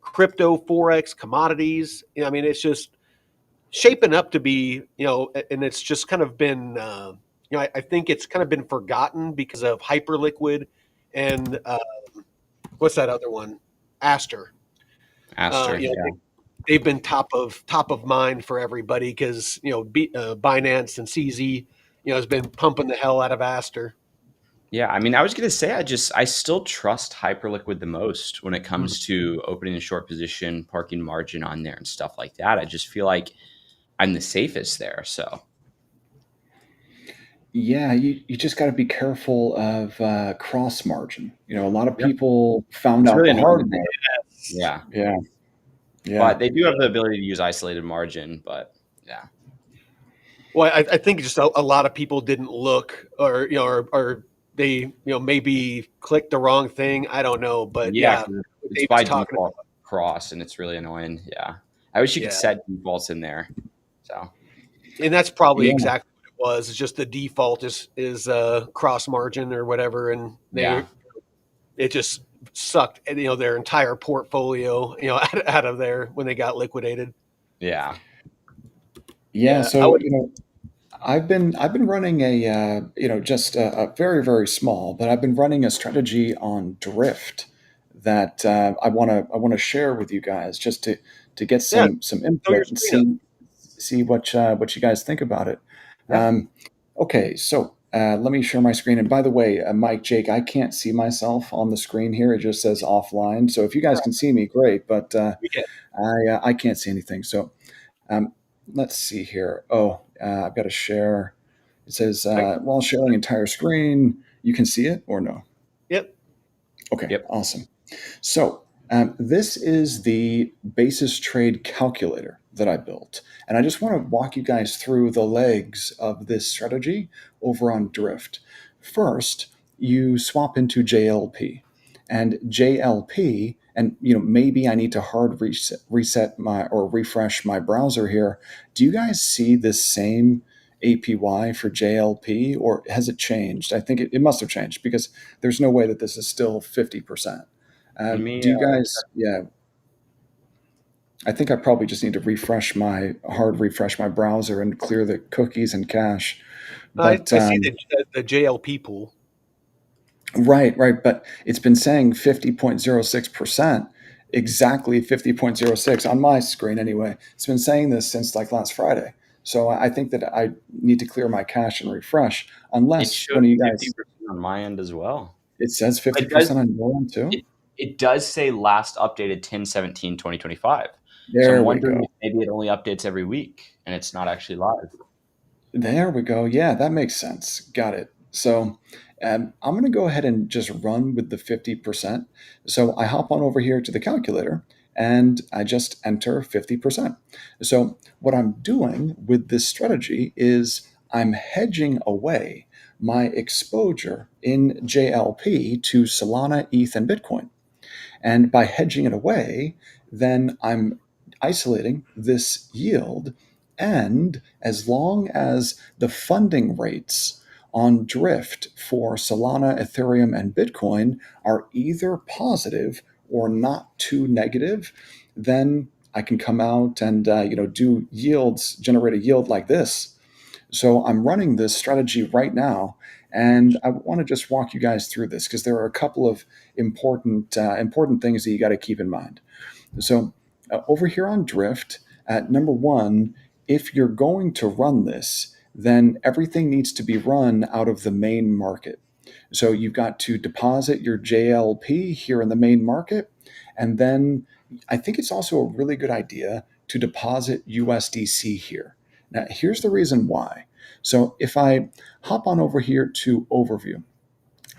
[SPEAKER 1] crypto, Forex, commodities. I mean, it's just shaping up to be, and it's just kind of been, I think it's kind of been forgotten because of Hyperliquid and what's that other one? Aster.
[SPEAKER 3] Aster.
[SPEAKER 1] You know,
[SPEAKER 3] Yeah.
[SPEAKER 1] they've been top of mind for everybody because Binance and CZ has been pumping the hell out of Aster.
[SPEAKER 3] Yeah, I mean, I was gonna say I still trust Hyperliquid the most when it
[SPEAKER 1] Mhm.
[SPEAKER 3] comes to opening a short position, parking margin on there and stuff like that. I just feel like I'm the safest there. So
[SPEAKER 2] Yeah, you just got to be careful of cross margin. A lot of
[SPEAKER 3] yep.
[SPEAKER 2] people found
[SPEAKER 3] It's
[SPEAKER 2] out
[SPEAKER 3] really
[SPEAKER 2] the hard
[SPEAKER 3] annoying.
[SPEAKER 2] way.
[SPEAKER 3] Yeah.
[SPEAKER 2] Yeah, yeah.
[SPEAKER 3] But they do have the ability to use isolated margin, but yeah.
[SPEAKER 1] Well, I think just a lot of people didn't look, or they maybe clicked the wrong thing. I don't know, but
[SPEAKER 3] Yeah,
[SPEAKER 1] yeah,
[SPEAKER 3] 'cause
[SPEAKER 1] what
[SPEAKER 3] it's
[SPEAKER 1] Dave is
[SPEAKER 3] by
[SPEAKER 1] talking
[SPEAKER 3] default
[SPEAKER 1] about.
[SPEAKER 3] cross and it's really annoying. Yeah. I wish you could
[SPEAKER 1] Yeah,
[SPEAKER 3] set defaults in there. So
[SPEAKER 1] and that's probably
[SPEAKER 2] Yeah.
[SPEAKER 1] exactly what it was. It's just the default is cross margin or whatever, and
[SPEAKER 3] yeah.
[SPEAKER 1] it just sucked their entire portfolio out of there when they got liquidated.
[SPEAKER 3] Yeah.
[SPEAKER 2] Yeah,
[SPEAKER 1] Yeah, I
[SPEAKER 2] so
[SPEAKER 1] would.
[SPEAKER 2] I've been running a just a very very small, but I've been running a strategy on drift that I want to share with you guys just to get
[SPEAKER 1] Yeah,
[SPEAKER 2] some
[SPEAKER 1] throw your
[SPEAKER 2] input and
[SPEAKER 1] screen up.
[SPEAKER 2] see what you guys think about it.
[SPEAKER 1] Yeah,
[SPEAKER 2] Okay, so let me share my screen. And by the way, Mike, Jake, I can't see myself on the screen here. It just says offline. So if you guys can see me, great. But
[SPEAKER 1] we can.
[SPEAKER 2] I can't see anything. So um, let's see here. Oh, I've got to share. It says
[SPEAKER 1] I,
[SPEAKER 2] while sharing entire screen, you can see it or no?
[SPEAKER 1] yep.
[SPEAKER 2] Okay,
[SPEAKER 3] Yep.
[SPEAKER 2] awesome. So this is the basis trade calculator that I built. And I just want to walk you guys through the legs of this strategy over on Drift. First, you swap into JLP. And JLP, and maybe I need to hard reset my or refresh my browser here. Do you guys see this same APY for JLP or has it changed? I think it must have changed because there's no way that this is still 50%.
[SPEAKER 3] Let me
[SPEAKER 2] Do you guys? Yeah, I think I probably just need to hard refresh my browser and clear the cookies and cache. But
[SPEAKER 1] I see the JLP pool.
[SPEAKER 2] right, right. But it's been saying 50.06%, exactly 50.06 on my screen anyway. It's been saying this since like last Friday. So I think that I need to clear my cache and refresh.
[SPEAKER 3] it
[SPEAKER 2] Unless
[SPEAKER 3] showed
[SPEAKER 2] one of you guys,
[SPEAKER 3] 50% on my end as well.
[SPEAKER 2] it says
[SPEAKER 3] It does
[SPEAKER 2] 50% on your end too.
[SPEAKER 3] it, it does say last updated 10/17/2025. So I'm
[SPEAKER 2] There we
[SPEAKER 3] wondering
[SPEAKER 2] go.
[SPEAKER 3] if maybe it only updates every week and it's not actually live.
[SPEAKER 2] There we go. Yeah, that makes sense. Got it. So I'm going to go ahead and just run with the 50%. So I hop on over here to the calculator and I just enter 50%. So what I'm doing with this strategy is I'm hedging away my exposure in JLP to Solana, ETH, and Bitcoin. And by hedging it away, then I'm isolating this yield. And as long as the funding rates on Drift for Solana, Ethereum, and Bitcoin are either positive or not too negative, then I can come out and do yields, generate a yield like this. So I'm running this strategy right now, and I want to just walk you guys through this because there are a couple of important things that you got to keep in mind. So over here on Drift, at number one, if you're going to run this, then everything needs to be run out of the main market. So you've got to deposit your JLP here in the main market, and then I think it's also a really good idea to deposit USDC here. Now, here's the reason why. So if I hop on over here to Overview,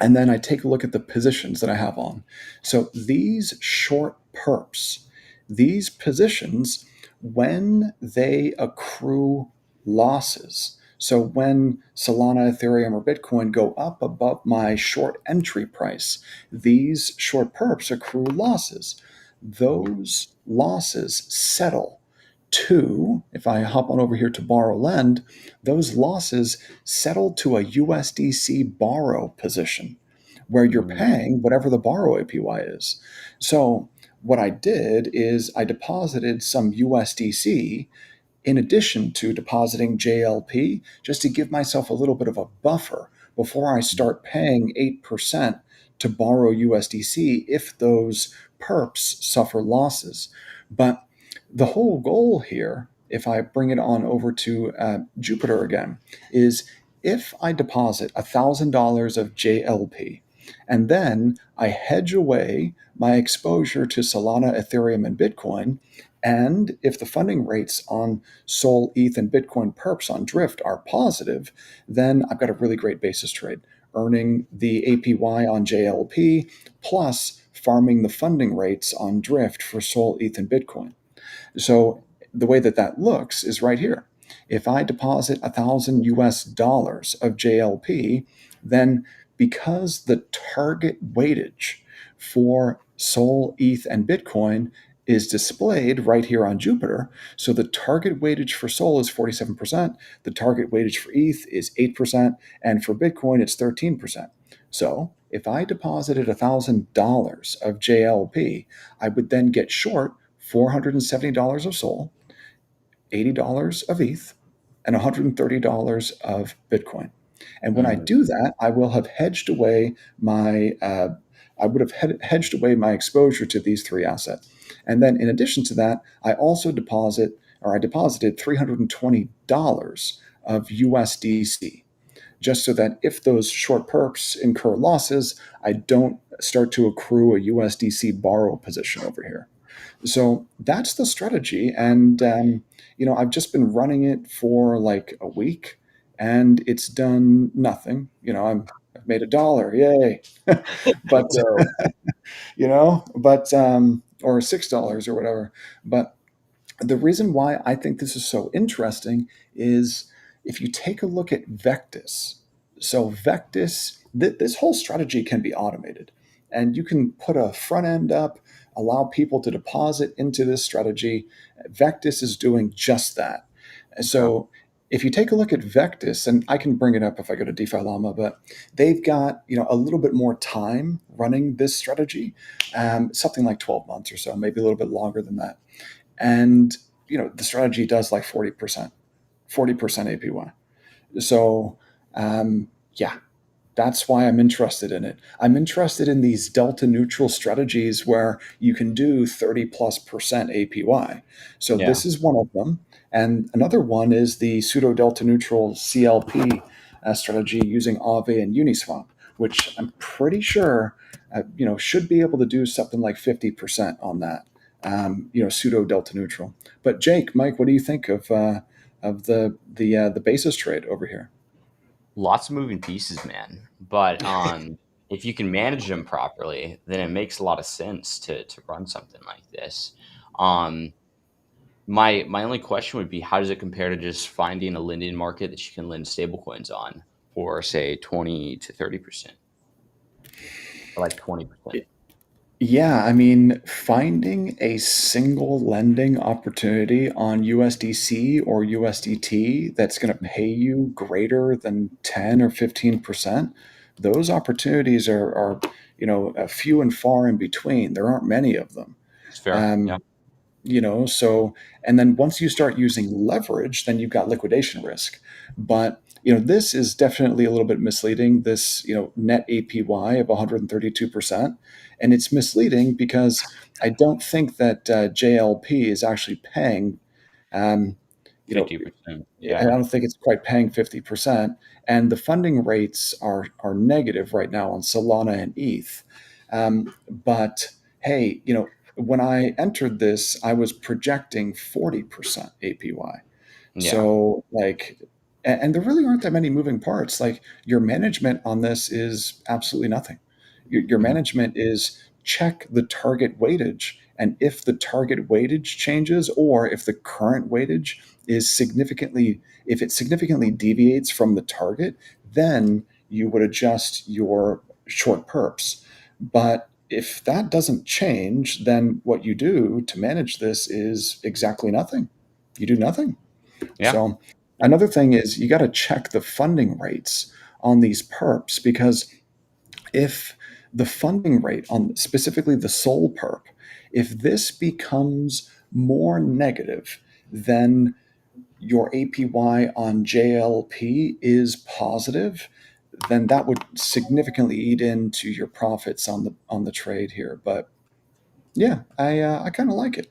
[SPEAKER 2] and then I take a look at the positions that I have on. So these short perps, these positions, when they accrue losses, so when Solana, Ethereum, or Bitcoin go up above my short entry price, these short perps accrue losses. Those losses settle to, if I hop on over here to borrow lend, those losses settle to a USDC borrow position where you're
[SPEAKER 3] Mm,
[SPEAKER 2] paying whatever the borrow APY is. So what I did is I deposited some USDC in addition to depositing JLP just to give myself a little bit of a buffer before I start paying 8% to borrow USDC if those perps suffer losses. But the whole goal here, if I bring it on over to Jupiter again, is if I deposit $1,000 of JLP and then I hedge away my exposure to Solana, Ethereum, and Bitcoin, and if the funding rates on Sol, ETH, and Bitcoin perps on Drift are positive, then I've got a really great basis trade, earning the APY on JLP plus farming the funding rates on Drift for Sol, ETH, and Bitcoin. So the way that that looks is right here. If I deposit $1,000 of JLP, then because the target weightage for Sol, ETH, and Bitcoin is displayed right here on Jupiter. So the target weightage for Sol is 47%, the target weightage for ETH is 8%, and for Bitcoin it's 13%. So if I deposited $1,000 of JLP, I would then get short $470 of Sol, $80 of ETH, and $130 of Bitcoin. And when I
[SPEAKER 3] mm,
[SPEAKER 2] do that, I will have hedged away my I would have hedged away my exposure to these three assets. And then in addition to that, I deposited $320 of USDC just so that if those short perps incur losses, I don't start to accrue a USDC borrow position over here. So that's the strategy. And, I've just been running it for like a week and it's done nothing. I've made $1. Yay. but,
[SPEAKER 3] so
[SPEAKER 2] or $6 or whatever. But the reason why I think this is so interesting is if you take a look at Vectis. So Vectis, this whole strategy can be automated, and you can put a front end up, allow people to deposit into this strategy. Vectis is doing just that.
[SPEAKER 3] okay.
[SPEAKER 2] So if you take a look at Vectis, and I can bring it up if I go to DeFi Llama, but they've got a little bit more time running this strategy, something like 12 months or so, maybe a little bit longer than that. And the strategy does like 40% APY. So yeah, that's why I'm interested in it. I'm interested in these delta neutral strategies where you can do 30+% APY. So
[SPEAKER 3] Yeah.
[SPEAKER 2] this is one of them. And another one is the pseudo delta neutral CLP strategy using Aave and Uniswap, which I'm pretty sure should be able to do something like 50% on that. Pseudo delta neutral. But Jake, Mike, what do you think of the basis trade over here?
[SPEAKER 3] Lots of moving pieces, man. But if you can manage them properly, then it makes a lot of sense to run something like this. Um, my only question would be, how does it compare to just finding a lending market that you can lend stablecoins on for say 20 to 30%, or like 20%?
[SPEAKER 2] Yeah, I mean, finding a single lending opportunity on USDC or USDT that's going to pay you greater than 10 or 15%, those opportunities are few and far in between. There aren't many of them.
[SPEAKER 3] It's fair.
[SPEAKER 2] Um,
[SPEAKER 3] Yeah.
[SPEAKER 2] so, and then once you start using leverage, then you've got liquidation risk. But this is definitely a little bit misleading, this net APY of 132%. And it's misleading because I don't think that JLP is actually paying, um, you know
[SPEAKER 3] 50%.
[SPEAKER 2] I
[SPEAKER 3] Yeah.
[SPEAKER 2] don't think it's quite paying 50%. And the funding rates are negative right now on Solana and ETH. But hey, when I entered this, I was projecting 40% APY.
[SPEAKER 3] Yeah.
[SPEAKER 2] So, like, and there really aren't that many moving parts. Like, your management on this is absolutely nothing. Your
[SPEAKER 3] Mhm.
[SPEAKER 2] management is check the target weightage. And if the target weightage changes, or if the current weightage is significantly, if it significantly deviates from the target, then you would adjust your short perps. But if that doesn't change, then what you do to manage this is exactly nothing. You do nothing.
[SPEAKER 3] Yeah.
[SPEAKER 2] So another thing is you got to check the funding rates on these perps, because if the funding rate on specifically the Sol perp, if this becomes more negative than your APY on JLP is positive, then that would significantly eat into your profits on the trade here. But yeah, I kind of like it.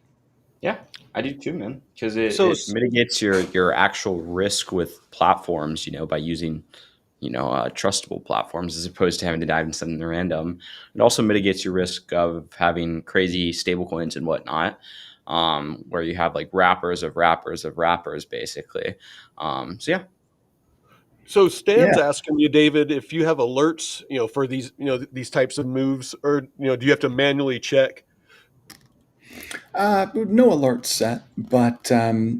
[SPEAKER 3] Yeah, I do too, man. Because it,
[SPEAKER 1] So
[SPEAKER 3] it mitigates your actual risk with platforms, by using, trustable platforms as opposed to having to dive into something random. It also mitigates your risk of having crazy stablecoins and whatnot, where you have like wrappers of wrappers of wrappers, basically. So yeah,
[SPEAKER 1] So Stan's
[SPEAKER 2] Yeah.
[SPEAKER 1] asking you, David, if you have alerts, for these, these types of moves, or do you have to manually check?
[SPEAKER 2] No alert set, but I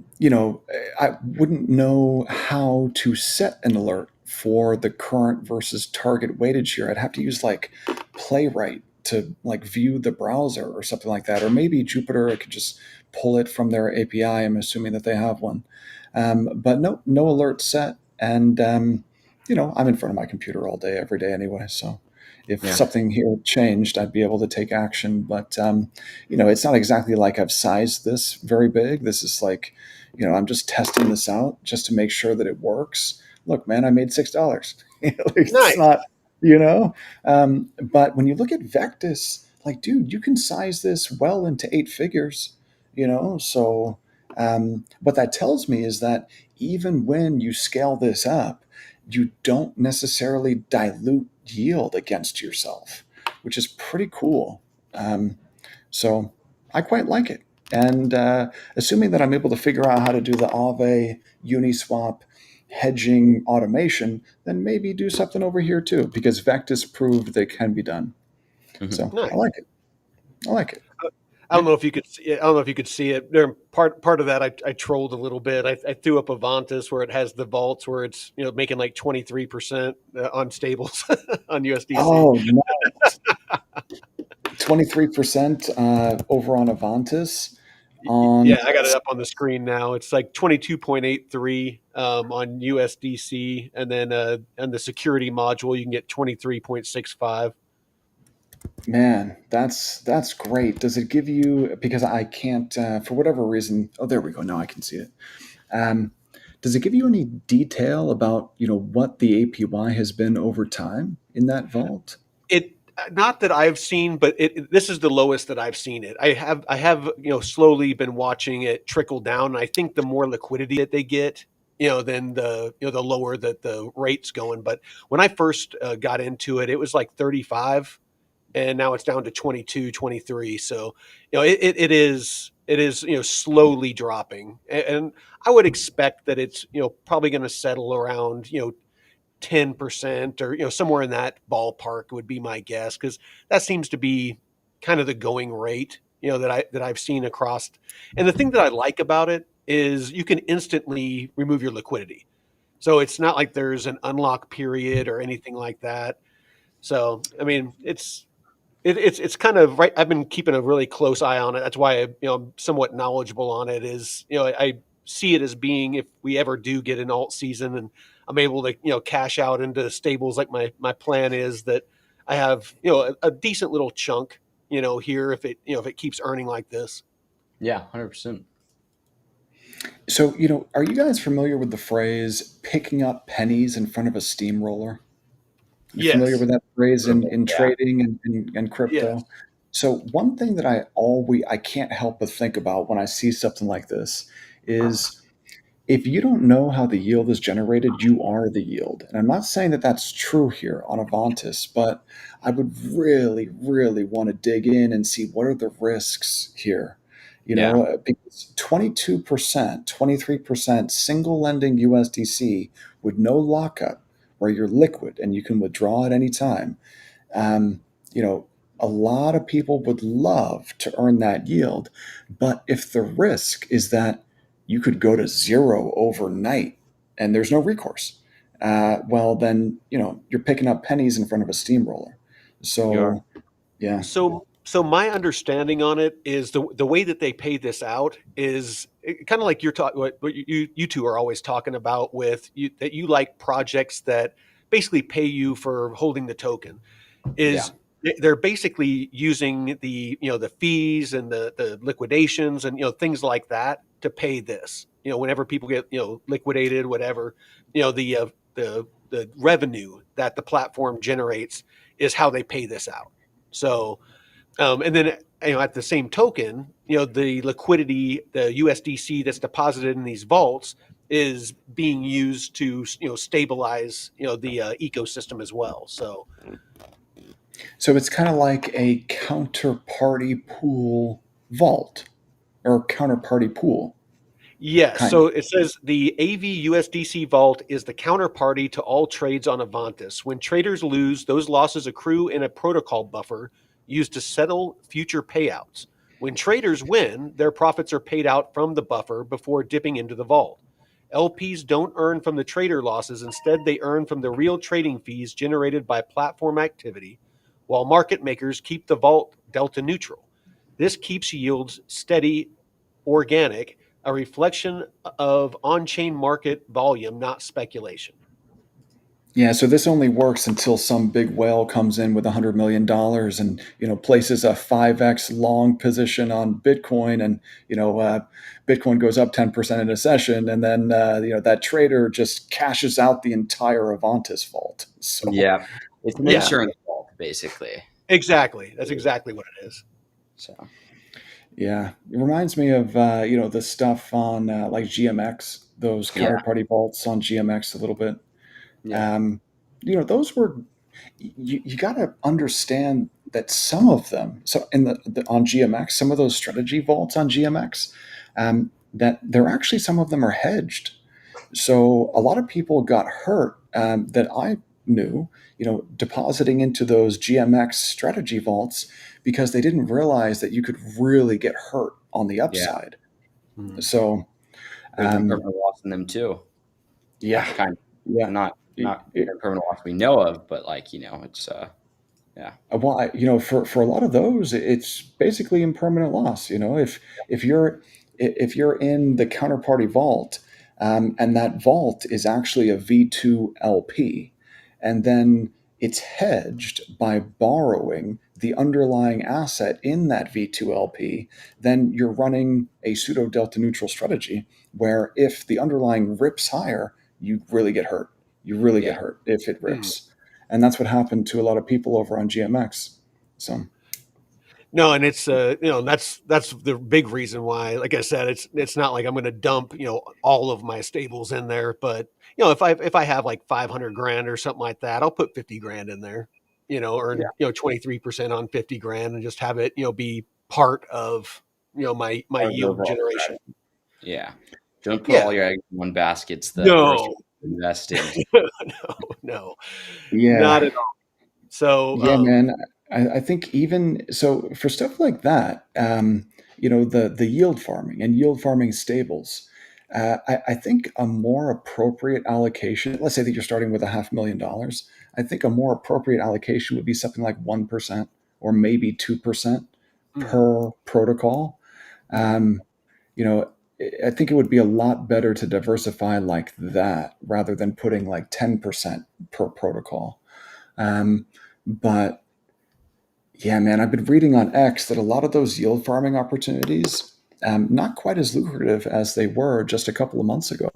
[SPEAKER 2] wouldn't know how to set an alert for the current versus target weightage here. I'd have to use like Playwright to like view the browser or something like that, or maybe Jupyter. I could just pull it from their API. I'm assuming that they have one, but no alert set, and I'm in front of my computer all day, every day anyway, so. If
[SPEAKER 3] yeah,
[SPEAKER 2] something here changed, I'd be able to take action. But it's not exactly like I've sized this very big. This is like, I'm just testing this out just to make sure that it works. Look, man, I made $6. It's
[SPEAKER 1] Nice.
[SPEAKER 2] not, but when you look at Vectis, like, dude, you can size this well into 8 figures, So, what that tells me is that even when you scale this up, you don't necessarily dilute yield against yourself, which is pretty cool. Um, so I quite like it. And assuming that I'm able to figure out how to do the Aave Uniswap hedging automation, then maybe do something over here too, because Vectis proved that it can be done.
[SPEAKER 3] hmm
[SPEAKER 2] So I
[SPEAKER 1] Nice.
[SPEAKER 2] like it. I like it.
[SPEAKER 1] I don't
[SPEAKER 3] yeah,
[SPEAKER 1] know if you could see it. I don't know if you could see it. There, part of that, I trolled a little bit. I threw up Avantis where it has the vaults where it's making like 23% on stables on USDC.
[SPEAKER 2] Oh, nice. 23% over on Avantis on.
[SPEAKER 1] Yeah, I got it up on the screen now. It's like 22.83 on USDC, and then on the security module you can get 23.65.
[SPEAKER 2] Man, that's great. Does it give you, because I can't for whatever reason? Oh, there we go. Now I can see it. Um, does it give you any detail about what the APY has been over time in that vault?
[SPEAKER 1] It not that I've seen, but this is the lowest that I've seen it. I have slowly been watching it trickle down. I think the more liquidity that they get, then the lower that the rate's going. But when I first got into it, it was like 35, and now it's down to 22, 23. So it is slowly dropping, and I would expect that it's probably going to settle around 10%, or somewhere in that ballpark would be my guess, because that seems to be kind of the going rate that I've seen across. And the thing that I like about it is you can instantly remove your liquidity, so it's not like there's an unlock period or anything like that. So I mean, it's kind of right. I've been keeping a really close eye on it. That's why I'm somewhat knowledgeable on it. Is I see it as being, if we ever do get an alt season and I'm able to cash out into stables like my plan is, that I have a decent little chunk here if it keeps earning like this.
[SPEAKER 3] Yeah, 100%.
[SPEAKER 2] So, are you guys familiar with the phrase picking up pennies in front of a steamroller? You familiar
[SPEAKER 1] Yes.
[SPEAKER 2] with that phrase
[SPEAKER 3] Little
[SPEAKER 2] in
[SPEAKER 3] bit,
[SPEAKER 2] trading and crypto?
[SPEAKER 1] Yes.
[SPEAKER 2] So one thing that I can't help but think about when I see something like this is if you don't know how the yield is generated, you are the yield. And I'm not saying that that's true here on Avantis, but I would really, really want to dig in and see what are the risks here.
[SPEAKER 3] yeah.
[SPEAKER 2] Because 22%, 23% single lending USDC with no lockup, where you're liquid and you can withdraw at any time. Um, you know, a lot of people would love to earn that yield, but if the risk is that you could go to zero overnight and there's no recourse, well, then you're picking up pennies in front of a steamroller.
[SPEAKER 3] You are.
[SPEAKER 2] So yeah,
[SPEAKER 1] So my understanding on it is the way that they pay this out is kind of like you're talking what you two are always talking about with you, that you like projects that basically pay you for holding the token.
[SPEAKER 3] Yeah.
[SPEAKER 1] Is they're basically using the fees and the liquidations and things like that to pay this. Whenever people get liquidated, whatever, the revenue that the platform generates is how they pay this out. So and then at the same token, the liquidity, the USDC that's deposited in these vaults is being used to stabilize the ecosystem as well. So
[SPEAKER 2] so it's kind of like a counterparty pool vault or counterparty pool,
[SPEAKER 1] yes,
[SPEAKER 2] kind of.
[SPEAKER 1] so it says the AV USDC vault is the counterparty to all trades on Avantis. When traders lose, those losses accrue in a protocol buffer used to settle future payouts. When traders win, their profits are paid out from the buffer before dipping into the vault. LPs don't earn from the trader losses. Instead, they earn from the real trading fees generated by platform activity, while market makers keep the vault delta neutral. This keeps yields steady, organic, a reflection of on chain market volume, not speculation.
[SPEAKER 2] Yeah, so this only works until some big whale comes in with $100 million and places a 5x long position on Bitcoin, and Bitcoin goes up 10% in a session, and then that trader just cashes out the entire Avantis vault. So
[SPEAKER 3] Yeah. It's an
[SPEAKER 1] Yeah,
[SPEAKER 3] insurance fault, basically.
[SPEAKER 1] exactly. That's exactly what it is.
[SPEAKER 3] So,
[SPEAKER 2] yeah, it reminds me of the stuff on like GMX, those
[SPEAKER 3] yeah.
[SPEAKER 2] counterparty vaults on GMX a little bit.
[SPEAKER 3] Yeah.
[SPEAKER 2] Um, those were you got to understand that some of them, so on GMX, some of those strategy vaults on GMX, that they're actually, some of them are hedged. So a lot of people got hurt, that I knew, depositing into those GMX strategy vaults because they didn't realize that you could really get hurt on the
[SPEAKER 3] Yeah.
[SPEAKER 2] upside.
[SPEAKER 1] Hmm.
[SPEAKER 2] So
[SPEAKER 3] There's been
[SPEAKER 2] um,
[SPEAKER 3] permanent loss in them too.
[SPEAKER 2] yeah,
[SPEAKER 3] Kind of.
[SPEAKER 2] yeah.
[SPEAKER 3] Not
[SPEAKER 2] It,
[SPEAKER 3] permanent loss we know of, but it's yeah.
[SPEAKER 2] Well, for a lot of those, it's basically impermanent loss. If you're in the counterparty vault, and that vault is actually a V2 LP, and then it's hedged by borrowing the underlying asset in that V2 LP, then you're running a pseudo delta neutral strategy where if the underlying rips higher, you really get hurt. You really
[SPEAKER 3] Yeah.
[SPEAKER 2] get hurt if it
[SPEAKER 1] Hmm.
[SPEAKER 2] rips, and that's what happened to a lot of people over on GMX. So
[SPEAKER 1] No, and it's that's the big reason why. Like I said, it's not like I'm going to dump all of my stables in there, but if I have like 500 grand or something like that, I'll put 50 grand in there.
[SPEAKER 3] Yeah.
[SPEAKER 1] Earn 23% on 50 grand and just have it be part of my
[SPEAKER 3] Part of the
[SPEAKER 1] yield
[SPEAKER 3] overall
[SPEAKER 1] generation.
[SPEAKER 3] strategy. Yeah. Don't put
[SPEAKER 1] Yeah.
[SPEAKER 3] all your eggs in one basket. It's the worst
[SPEAKER 1] No.
[SPEAKER 3] way to invest in.
[SPEAKER 1] No, no, not
[SPEAKER 2] yeah,
[SPEAKER 1] at all. So,
[SPEAKER 2] yeah, man. I think even so for stuff like that, the yield farming and yield farming stables. I think a more appropriate allocation. Let's say that you're starting with $500,000. I think a more appropriate allocation would be something like 1% or maybe 2%
[SPEAKER 1] mhm,
[SPEAKER 2] per protocol.
[SPEAKER 1] mhm.
[SPEAKER 2] Um, you know, I think it would be a lot better to diversify like that rather than putting like 10% per protocol. Um, But yeah, man, I've been reading on X that a lot of those yield farming opportunities, not quite as lucrative as they were just a couple of months ago.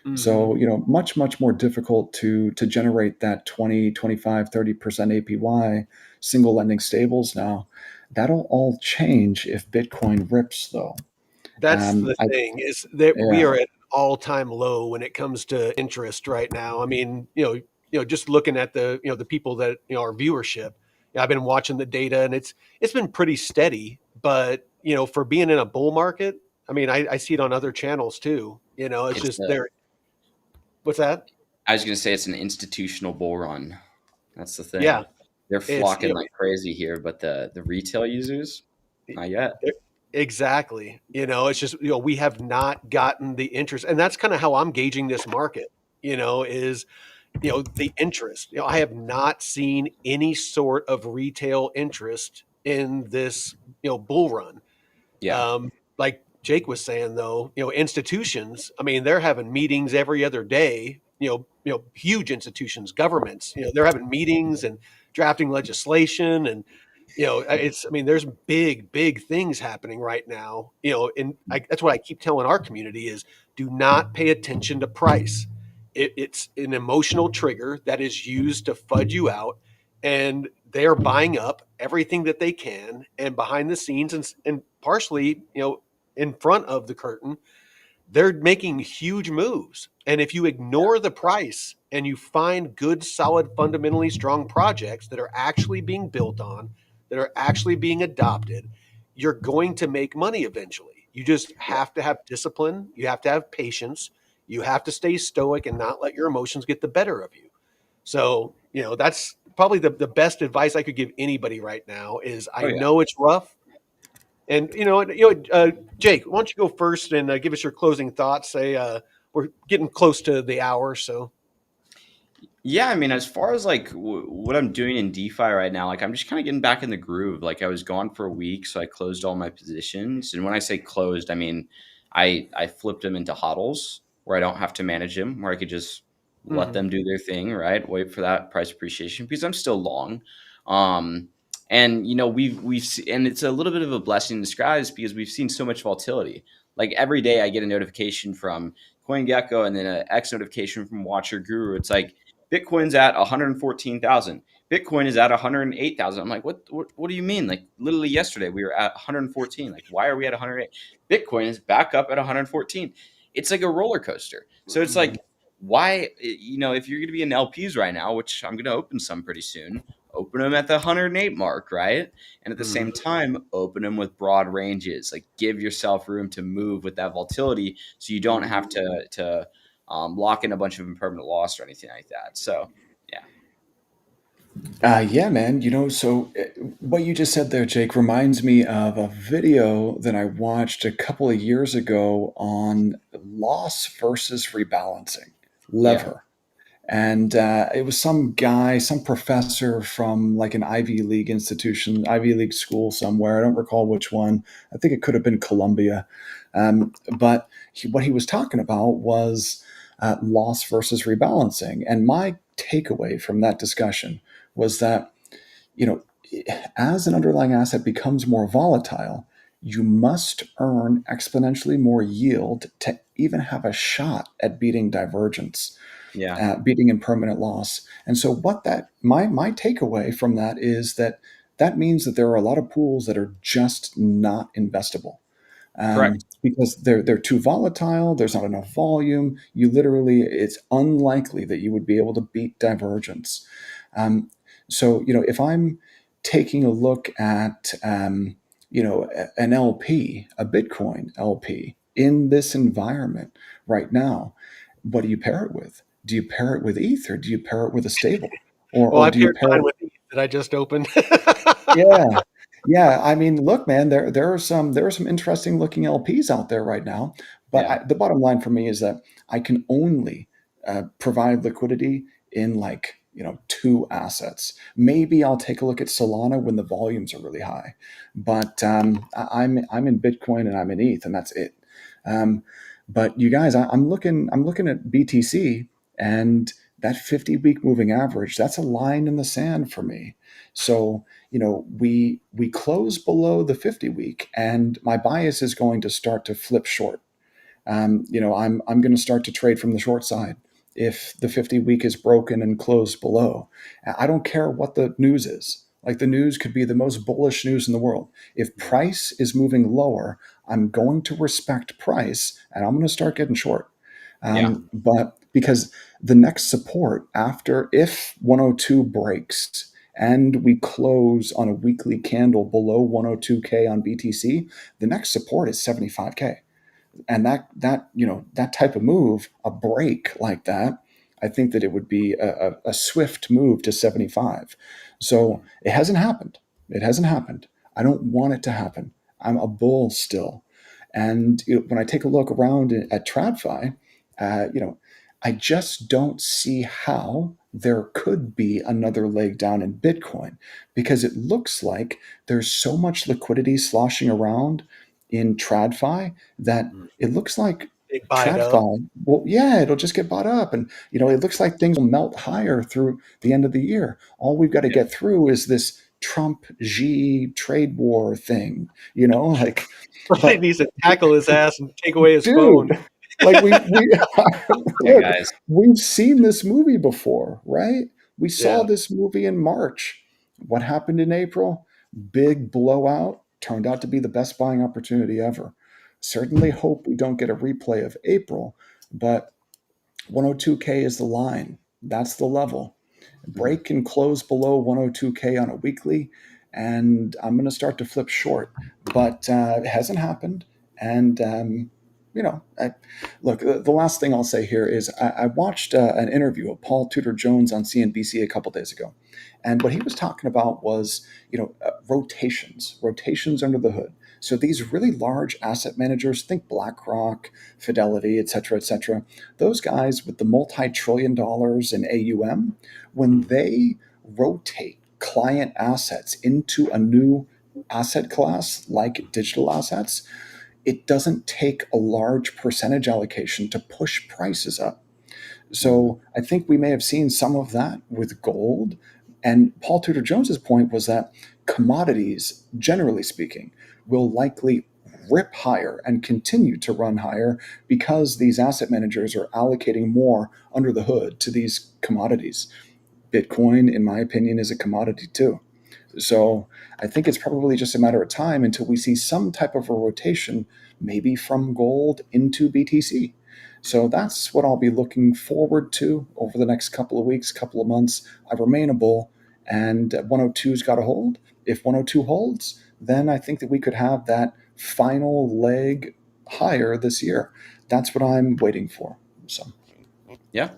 [SPEAKER 1] Hmm.
[SPEAKER 2] So, much more difficult to generate that 20, 25, 30% APY single lending stables now. That'll all change if Bitcoin rips though.
[SPEAKER 1] That's the
[SPEAKER 2] I
[SPEAKER 1] thing, is that we
[SPEAKER 2] Yeah.
[SPEAKER 1] are at an all-time low when it comes to interest right now. I mean, just looking at the people that, our viewership. I've been watching the data, and it's been pretty steady. But for being in a bull market, I mean, I see it on other channels too. It's
[SPEAKER 3] It's
[SPEAKER 1] just there. What's that?
[SPEAKER 3] I was gonna say it's an institutional bull run. That's the
[SPEAKER 1] Yeah,
[SPEAKER 3] thing. They're
[SPEAKER 1] it's
[SPEAKER 3] flocking like crazy here, but the retail users, not yet.
[SPEAKER 1] exactly. It's just, we have not gotten the interest. And that's kind of how I'm gauging this market, is the interest. I have not seen any sort of retail interest in this, bull run.
[SPEAKER 3] Yeah,
[SPEAKER 1] Like Jake was saying, though, institutions. I mean, they're having meetings every other day. Huge institutions, governments. They're having meetings and drafting legislation, and it's. I mean, there's big things happening right now. And that's what I keep telling our community is do not pay attention to price. It's an emotional trigger that is used to fudge you out, and they are buying up everything that they can, and behind the scenes, and partially, in front of the curtain, they're making huge moves. And if you ignore the price and you find good, solid, fundamentally strong projects that are actually being built on, that are actually being adopted, you're going to make money eventually. You just
[SPEAKER 3] yeah.
[SPEAKER 1] have to have discipline. You have to have patience. You have to stay stoic and not let your emotions get the better of you. So, that's probably the best advice I could give anybody right now is
[SPEAKER 3] Oh
[SPEAKER 1] I
[SPEAKER 3] yeah.
[SPEAKER 1] know it's rough. And Jake, why don't you go first and give us your closing thoughts? Say we're getting close to the hour, so.
[SPEAKER 3] Yeah, I mean, as far as like what I'm doing in DeFi right now, like I'm just kind of getting back in the groove. Like I was gone for a week, so I closed all my positions. And when I say closed, I mean I flipped them into hodls where I don't have to manage them, where I could just let
[SPEAKER 1] Hmm.
[SPEAKER 3] them do their thing, right? Wait for that price appreciation because I'm still long. Um, and and it's a little bit of a blessing in disguise because we've seen so much volatility. Like every day, I get a notification from CoinGecko and then an X notification from Watcher Guru. It's like Bitcoin's at 114,000. Bitcoin is at 108,000. I'm like, what do you mean? Like literally yesterday we were at 114. Like why are we at 108? Bitcoin is back up at 114. It's like a roller coaster. So it's like why if you're going to be in LPs right now, which I'm going to open some pretty soon, open them at the 108 mark, right? And at the
[SPEAKER 1] Hmm.
[SPEAKER 3] same time, open them with broad ranges. Like give yourself room to move with that volatility so you don't have to lock in a bunch of impermanent loss or anything like that. So, yeah,
[SPEAKER 2] Yeah, man. What you just said there, Jake, reminds me of a video that I watched a couple of years ago on loss versus rebalancing,
[SPEAKER 3] yeah,
[SPEAKER 2] lever. And it was some guy, some professor from like an Ivy League institution, Ivy League school somewhere. I don't recall which one. I think it could have been Columbia. But what he was talking about was loss versus rebalancing. And my takeaway from that discussion was that, you know, as an underlying asset becomes more volatile, you must earn exponentially more yield to even have a shot at beating divergence,
[SPEAKER 3] yeah,
[SPEAKER 2] beating impermanent loss. And so, what that my takeaway from that is that means that there are a lot of pools that are just not investable,
[SPEAKER 3] correct.
[SPEAKER 2] because they're too volatile. There's not enough volume. It's unlikely that you would be able to beat divergence. Um, so, if I'm taking a look at an LP, a Bitcoin LP in this environment right now, what do you pair it with? Do you pair it with ETH, or do you pair it with a stable, or
[SPEAKER 1] Well,
[SPEAKER 2] or
[SPEAKER 1] I
[SPEAKER 2] do you
[SPEAKER 1] paired
[SPEAKER 2] pair
[SPEAKER 1] mine
[SPEAKER 2] it?
[SPEAKER 1] with these that I just opened.
[SPEAKER 2] Yeah. Yeah, I mean, look, man, there are some interesting looking LPs out there right now, but
[SPEAKER 3] Yeah,
[SPEAKER 2] the bottom line for me is that I can only provide liquidity in like two assets. Maybe I'll take a look at Solana when the volumes are really high, but I'm in Bitcoin and I'm in ETH, and that's it. Um, but you guys, I'm looking at BTC, and that 50-week moving average, that's a line in the sand for me. So, we close below the 50-week, and my bias is going to start to flip short. I'm going to start to trade from the short side if the 50-week is broken and closed below. I don't care what the news is. Like, the news could be the most bullish news in the world. If price is moving lower, I'm going to respect price and I'm going to start getting short.
[SPEAKER 3] Yeah.
[SPEAKER 2] But because the next support after, if 102 breaks and we close on a weekly candle below 102K on BTC, the next support is 75K. And that type of move, a break like that, I think that it would be a swift move to 75. So it hasn't happened. It hasn't happened. I don't want it to happen. I'm a bull still. And when I take a look around at TradFi, uh, you know, I just don't see how there could be another leg down in Bitcoin, because it looks like there's so much liquidity sloshing around in TradFi that
[SPEAKER 1] Mm.
[SPEAKER 2] it looks like
[SPEAKER 1] They buy it up.
[SPEAKER 2] TradFi, well, yeah, it'll just get bought up. And, it looks like things will melt higher through the end of the year. All we've got to
[SPEAKER 3] Yeah.
[SPEAKER 2] get through is this Trump Xi trade war thing, like,
[SPEAKER 1] Somebody
[SPEAKER 2] but
[SPEAKER 1] needs to tackle his ass and take away his phone.
[SPEAKER 2] dude, like we
[SPEAKER 3] Yeah,
[SPEAKER 2] look,
[SPEAKER 3] guys.
[SPEAKER 2] we've seen this movie before, right? We saw
[SPEAKER 1] Yeah.
[SPEAKER 2] this movie in March. What happened in April? Big blowout, turned out to be the best buying opportunity ever. Certainly hope we don't get a replay of April, but 102K is the line. That's the level.
[SPEAKER 3] Mhm.
[SPEAKER 2] Break and close below 102K on a weekly, and I'm going to start to flip short. But it hasn't happened. And, look, the last thing I'll say here is I watched an interview of Paul Tudor Jones on CNBC a couple days ago. And what he was talking about was, rotations under the hood. So these really large asset managers, think BlackRock, Fidelity, et cetera, those guys with the multi-trillion dollars in AUM, when
[SPEAKER 1] Mm.
[SPEAKER 2] they rotate client assets into a new asset class like digital assets, it doesn't take a large percentage allocation to push prices up.
[SPEAKER 3] Mhm.
[SPEAKER 2] So I think we may have seen some of that with gold. And Paul Tudor Jones's point was that commodities, generally speaking, will likely rip higher and continue to run higher because these asset managers are allocating more under the hood to these commodities. Bitcoin, in my opinion, is a commodity too. So I think it's probably just a matter of time until we see some type of a rotation, maybe from gold into BTC. So that's what I'll be looking forward to over the next couple of weeks, couple of months. I remain a bull, and 102's got a hold. If 102 holds, then I think that we could have that final leg higher this year. That's what I'm waiting for. So.
[SPEAKER 3] Yeah.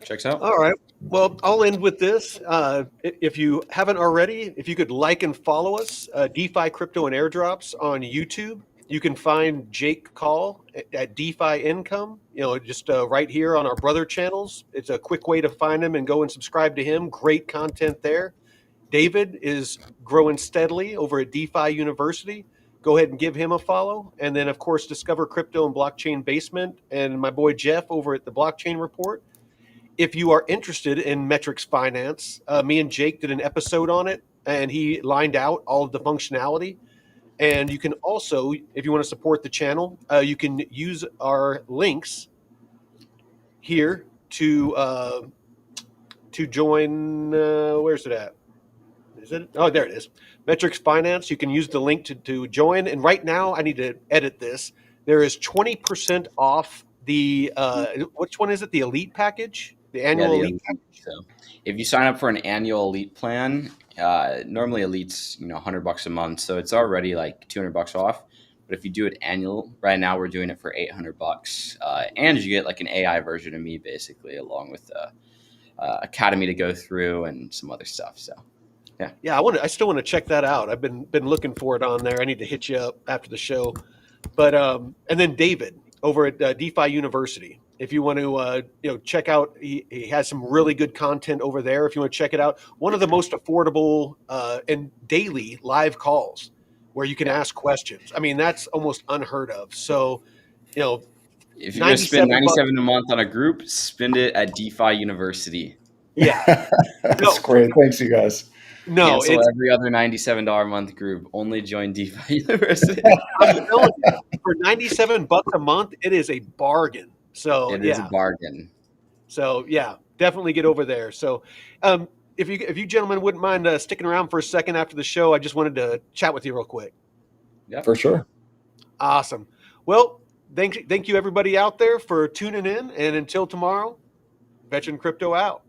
[SPEAKER 3] Checks out.
[SPEAKER 1] All right. Well, I'll end with this. If you haven't already, if you could like and follow us, DeFi Crypto and Airdrops on YouTube. You can find Jake Call at DeFi Income, just right here on our brother channels. It's a quick way to find him and go and subscribe to him. Great content there. David is growing steadily over at DeFi University. Go ahead and give him a follow. And then, of course, Discover Crypto and Blockchain Basement and my boy Jeff over at the Blockchain Report. If you are interested in metrics finance, me and Jake did an episode on it, and he lined out all of the functionality. And you can also, if you want to support the channel, you can use our links here to join. Where's it at? Is it? Oh, there it is. Metrics Finance. You can use the link to join. And right now, I need to edit this. There is 20% off the which one is it? The Elite package, the
[SPEAKER 3] Yeah,
[SPEAKER 1] annual
[SPEAKER 3] the
[SPEAKER 1] Elite
[SPEAKER 3] elite.
[SPEAKER 1] package.
[SPEAKER 3] So if you sign up for an annual elite plan, normally elite's $100 a month, so it's already like $200 off. But if you do it annual, right now we're doing it for $800, and you get like an AI version of me basically, along with academy to go through and some other stuff. So yeah,
[SPEAKER 1] Yeah, I still want to check that out. I've been looking for it on there. I need to hit you up after the show. But and then David over at DeFi University. If you want to check out, he has some really good content over there. If you want to check it out, one of the most affordable and daily live calls where you can
[SPEAKER 3] yeah,
[SPEAKER 1] ask questions. I mean, that's almost unheard of. So, you know,
[SPEAKER 3] If you're going to spend
[SPEAKER 1] 97 bucks.
[SPEAKER 3] 97 a month on a group, spend it at DeFi University.
[SPEAKER 1] Yeah.
[SPEAKER 2] That's
[SPEAKER 1] No,
[SPEAKER 2] great. Thanks, you guys.
[SPEAKER 1] no,
[SPEAKER 3] Cancel
[SPEAKER 1] it's
[SPEAKER 3] every other $97 a month group. Only join DeFi University.
[SPEAKER 1] I'm telling you, for 97 bucks a month, it is a bargain. So
[SPEAKER 3] It is a
[SPEAKER 1] yeah.
[SPEAKER 3] bargain.
[SPEAKER 1] So yeah, definitely get over there. So if you gentlemen wouldn't mind sticking around for a second after the show, I just wanted to chat with you real quick.
[SPEAKER 3] Yep.
[SPEAKER 2] For sure.
[SPEAKER 1] Awesome. Well, thank you everybody out there for tuning in, and until tomorrow, Veteran Crypto out.